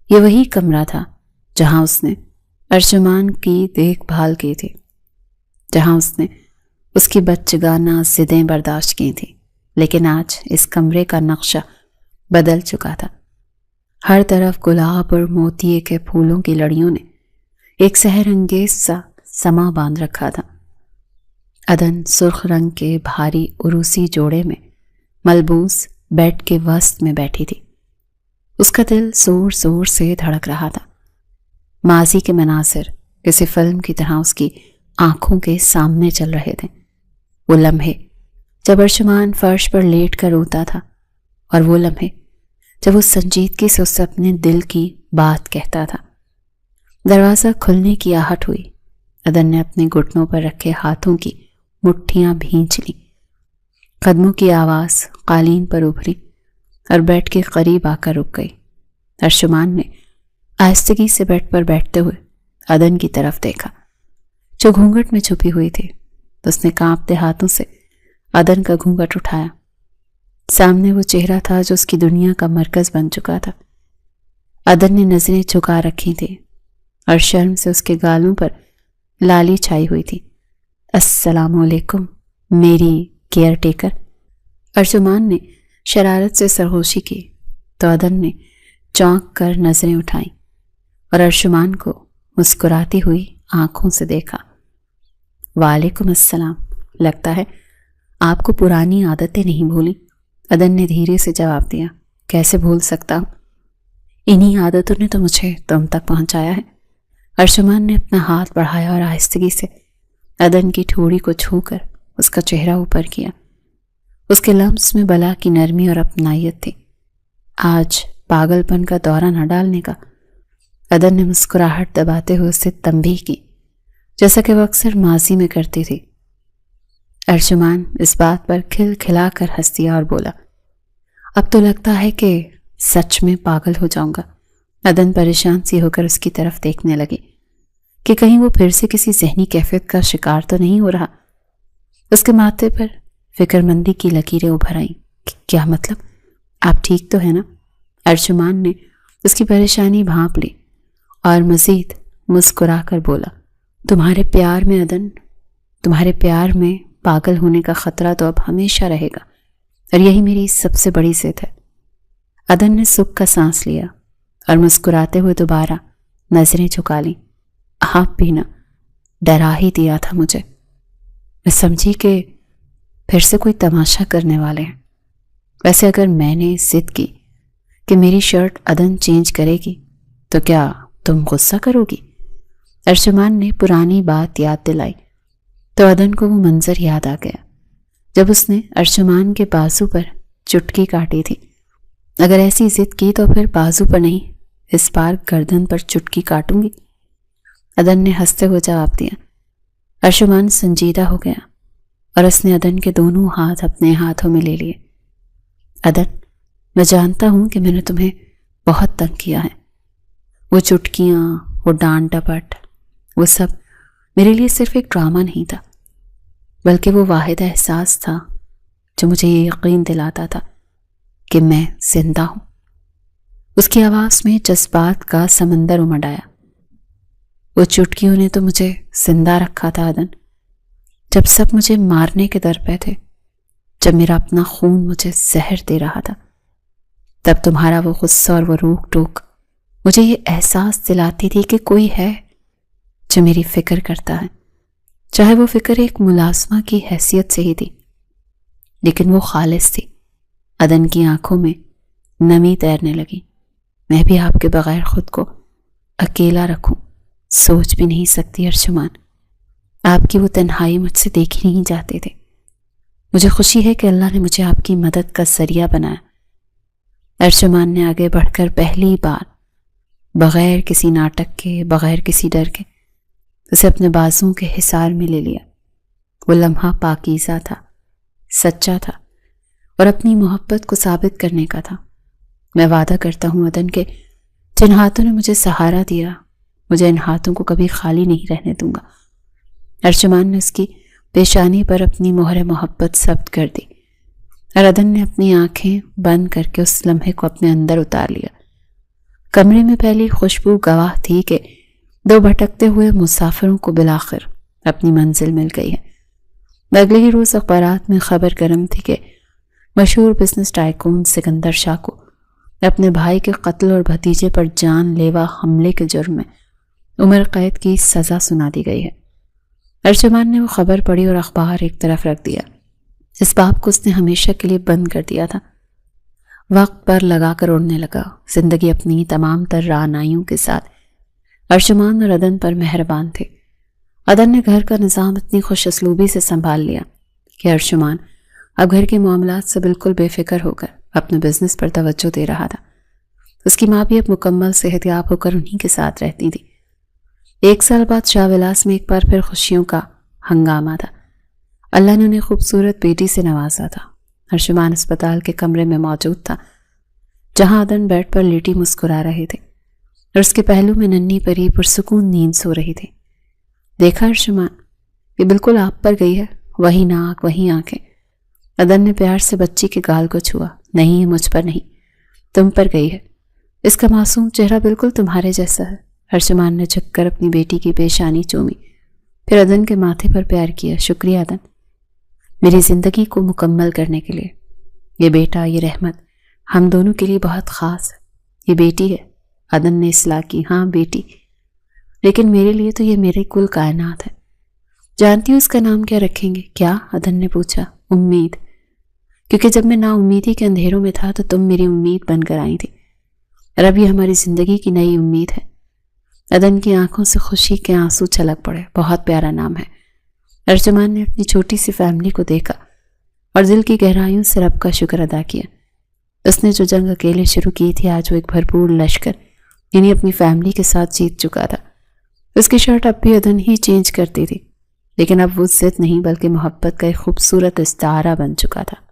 یہ وہی کمرہ تھا جہاں اس نے ارجمان کی دیکھ بھال کی تھی، جہاں اس نے اس کی بچگانہ ضدیں برداشت کی تھیں، لیکن آج اس کمرے کا نقشہ بدل چکا تھا۔ ہر طرف گلاب اور موتیے کے پھولوں کی لڑیوں نے ایک سحر انگیز سا سما باندھ رکھا تھا۔ عدن سرخ رنگ کے بھاری عروسی جوڑے میں ملبوس بیڈ کے وسط میں بیٹھی تھی۔ اس کا دل زور زور سے دھڑک رہا تھا۔ ماضی کے مناظر کسی فلم کی طرح اس کی آنکھوں کے سامنے چل رہے تھے۔ وہ لمحے جب ارجمان فرش پر لیٹ کر روتا تھا، اور وہ لمحے جب وہ سنجیدگی سے اسے اپنے دل کی بات کہتا تھا۔ دروازہ کھلنے کی آہٹ ہوئی۔ عدن نے اپنے گھٹنوں پر رکھے ہاتھوں کی مٹھیاں بھینچ لیں۔ قدموں کی آواز قالین پر ابھری اور بیڈ کے قریب آ کر رک گئی۔ ارجمان نے آہستگی سے بیڈ پر بیٹھتے ہوئے عدن کی طرف دیکھا، جو گھونگھٹ میں چھپی ہوئی تھی، تو اس نے کانپتے ہاتھوں سے عدن کا گھونگھٹ اٹھایا۔ سامنے وہ چہرہ تھا جو اس کی دنیا کا مرکز بن چکا تھا۔ عدن نے نظریں جھکا رکھی تھی اور شرم سے اس کے گالوں پر لالی چھائی ہوئی تھی۔ السلام علیکم میری کیئر ٹیکر۔ ارجمان نے شرارت سے سرغوشی کی تو عدن نے چونک کر نظریں اٹھائیں اور ارجمان کو مسکراتی ہوئی آنکھوں سے دیکھا۔ وعلیکم السلام، لگتا ہے آپ کو پرانی عادتیں نہیں بھولی۔ عدن نے دھیرے سے جواب دیا، کیسے بھول سکتا ہوں، انہی عادتوں نے تو مجھے تم تک پہنچایا ہے۔ ارجمان نے اپنا ہاتھ بڑھایا اور آہستگی سے عدن کی ٹھوڑی کو چھو کر اس کا چہرہ اوپر کیا۔ اس کے لمس میں بلا کی نرمی اور اپنائیت تھی۔ آج پاگل پن کا دورہ نہ ڈالنے کا۔ عدن نے مسکراہٹ دباتے ہوئے اسے تنبیہ کی، جیسا کہ وہ اکثر ماضی میں کرتی تھی۔ ارجمان اس بات پر کھل کھلا کر ہنس دیا اور بولا، اب تو لگتا ہے کہ سچ میں پاگل ہو جاؤں گا۔ عدن پریشان سی ہو کر اس کی طرف دیکھنے لگی کہ کہیں وہ پھر سے کسی ذہنی کیفیت کا شکار تو نہیں ہو رہا۔ اس کے ماتھے پر فکر مندی کی لکیریں ابھر آئیں۔ کیا مطلب؟ آپ ٹھیک تو ہے نا؟ ارجمان نے اس کی پریشانی بھانپ لی اور مزید مسکرا کر بولا، تمہارے پیار میں عدن، تمہارے پیار میں پاگل ہونے کا خطرہ تو اب ہمیشہ رہے گا، اور یہی میری سب سے بڑی ضد ہے۔ عدن نے سکھ کا سانس لیا اور مسکراتے ہوئے دوبارہ نظریں جھکا لیں۔ آپ بھی نا؟ ڈرا ہی دیا تھا مجھے۔ میں سمجھی کہ پھر سے کوئی تماشا کرنے والے ہیں۔ ویسے اگر میں نے ضد کی کہ میری شرٹ عدن چینج کرے گی تو کیا تم غصہ کرو گی؟ ارجمان نے پرانی بات یاد دلائی تو عدن کو وہ منظر یاد آ گیا جب اس نے ارجمان کے بازو پر چٹکی کاٹی تھی۔ اگر ایسی ضد کی تو پھر بازو پر نہیں، اس بار گردن پر چٹکی کاٹوں گی۔ عدن نے ہنستے ہوئے جواب دیا۔ ارجمان سنجیدہ ہو گیا اور اس نے عدن کے دونوں ہاتھ اپنے ہاتھوں میں لے لیے۔ عدن، میں جانتا ہوں کہ میں نے تمہیں بہت تنگ کیا ہے۔ وہ چٹکیاں، وہ ڈانٹ ڈپٹ، وہ سب میرے لیے صرف ایک ڈرامہ نہیں تھا، بلکہ وہ واحد احساس تھا جو مجھے یہ یقین دلاتا تھا کہ میں زندہ ہوں۔ اس کی آواز میں جذبات کا سمندر امڈ آیا۔ وہ چٹکیوں نے تو مجھے زندہ رکھا تھا عدن، جب سب مجھے مارنے کے در پہ تھے، جب میرا اپنا خون مجھے زہر دے رہا تھا، تب تمہارا وہ غصہ اور وہ روک ٹوک مجھے یہ احساس دلاتی تھی کہ کوئی ہے جو میری فکر کرتا ہے، چاہے وہ فکر ایک ملازمہ کی حیثیت سے ہی تھی، لیکن وہ خالص تھی۔ عدن کی آنکھوں میں نمی تیرنے لگی۔ میں بھی آپ کے بغیر خود کو اکیلا رکھوں سوچ بھی نہیں سکتی ارجمان۔ آپ کی وہ تنہائی مجھ سے دیکھی نہیں جاتے تھے۔ مجھے خوشی ہے کہ اللہ نے مجھے آپ کی مدد کا ذریعہ بنایا۔ ارجمان نے آگے بڑھ کر پہلی بار بغیر کسی ناٹک کے، بغیر کسی ڈر کے اسے اپنے بازوں کے حصار میں لے لیا۔ وہ لمحہ پاکیزہ تھا، سچا تھا اور اپنی محبت کو ثابت کرنے کا تھا۔ میں وعدہ کرتا ہوں عدن کہ جن ہاتھوں نے مجھے سہارا دیا، مجھے ان ہاتھوں کو کبھی خالی نہیں رہنے دوں گا۔ ارجمان نے اس کی پیشانی پر اپنی مہر محبت ثبت کر دی اور عدن نے اپنی آنکھیں بند کر کے اس لمحے کو اپنے اندر اتار لیا۔ کمرے میں پہلی خوشبو گواہ تھی کہ دو بھٹکتے ہوئے مسافروں کو بالآخر اپنی منزل مل گئی ہے۔ اگلے ہی روز اخبارات میں خبر گرم تھی کہ مشہور بزنس ٹائکون سکندر شاہ کو اپنے بھائی کے قتل اور بھتیجے پر جان لیوا حملے کے جرم میں عمر قید کی سزا سنا دی گئی ہے۔ ارجمان نے وہ خبر پڑھی اور اخبار ایک طرف رکھ دیا۔ اس باب کو اس نے ہمیشہ کے لیے بند کر دیا تھا۔ وقت پر لگا کر اڑنے لگا۔ زندگی اپنی تمام تر رعنائیوں کے ساتھ ارجمان اور عدن پر مہربان تھے۔ عدن نے گھر کا نظام اتنی خوش اسلوبی سے سنبھال لیا کہ ارجمان اب گھر کے معاملات سے بالکل بے فکر ہو کر اپنے بزنس پر توجہ دے رہا تھا۔ اس کی ماں بھی اب مکمل صحت یاب ہو کر انہی کے ساتھ رہتی تھی۔ 1 سال بعد شاہ ولاس میں ایک بار پھر خوشیوں کا ہنگامہ تھا۔ اللہ نے انہیں خوبصورت بیٹی سے نوازا تھا۔ ارجمان اسپتال کے کمرے میں موجود تھا جہاں عدن بیڈ پر لیٹی مسکرا رہے تھے اور اس کے پہلو میں ننھی پری پرسکون نیند سو رہی تھی۔ دیکھا ارجمان، یہ بالکل آپ پر گئی ہے، وہی ناک، وہی آنکھیں۔ عدن نے پیار سے بچی کے گال کو چھوا۔ نہیں، مجھ پر نہیں، تم پر گئی ہے۔ اس کا معصوم چہرہ بالکل تمہارے جیسا ہے۔ ارجمان نے جھک کر اپنی بیٹی کی پیشانی چومی، پھر عدن کے ماتھے پر پیار کیا۔ شکریہ عدن، میری زندگی کو مکمل کرنے کے لیے۔ یہ بیٹا، یہ رحمت ہم دونوں کے لیے بہت خاص ہے۔ یہ بیٹی ہے، عدن نے اصلاح کی۔ ہاں بیٹی، لیکن میرے لیے تو یہ میری کل کائنات ہے۔ جانتی ہوں اس کا نام کیا رکھیں گے؟ کیا؟ عدن نے پوچھا۔ امید، کیونکہ جب میں نا امیدی کے اندھیروں میں تھا تو تم میری امید بن کر آئی تھی، اور اب یہ ہماری زندگی کی نئی امید ہے۔ عدن کی آنکھوں سے خوشی کے آنسو چھلک پڑے۔ بہت پیارا نام ہے۔ ارجمان نے اپنی چھوٹی سی فیملی کو دیکھا اور دل کی گہرائیوں سے رب کا شکر ادا کیا۔ اس نے جو جنگ اکیلے شروع کی تھی، آج وہ ایک بھرپور لشکر یعنی اپنی فیملی کے ساتھ جیت چکا تھا۔ اس کی شرٹ اب بھی عدن ہی چینج کرتی تھی، لیکن اب وہ ضد نہیں بلکہ محبت کا ایک خوبصورت استعارہ بن چکا تھا۔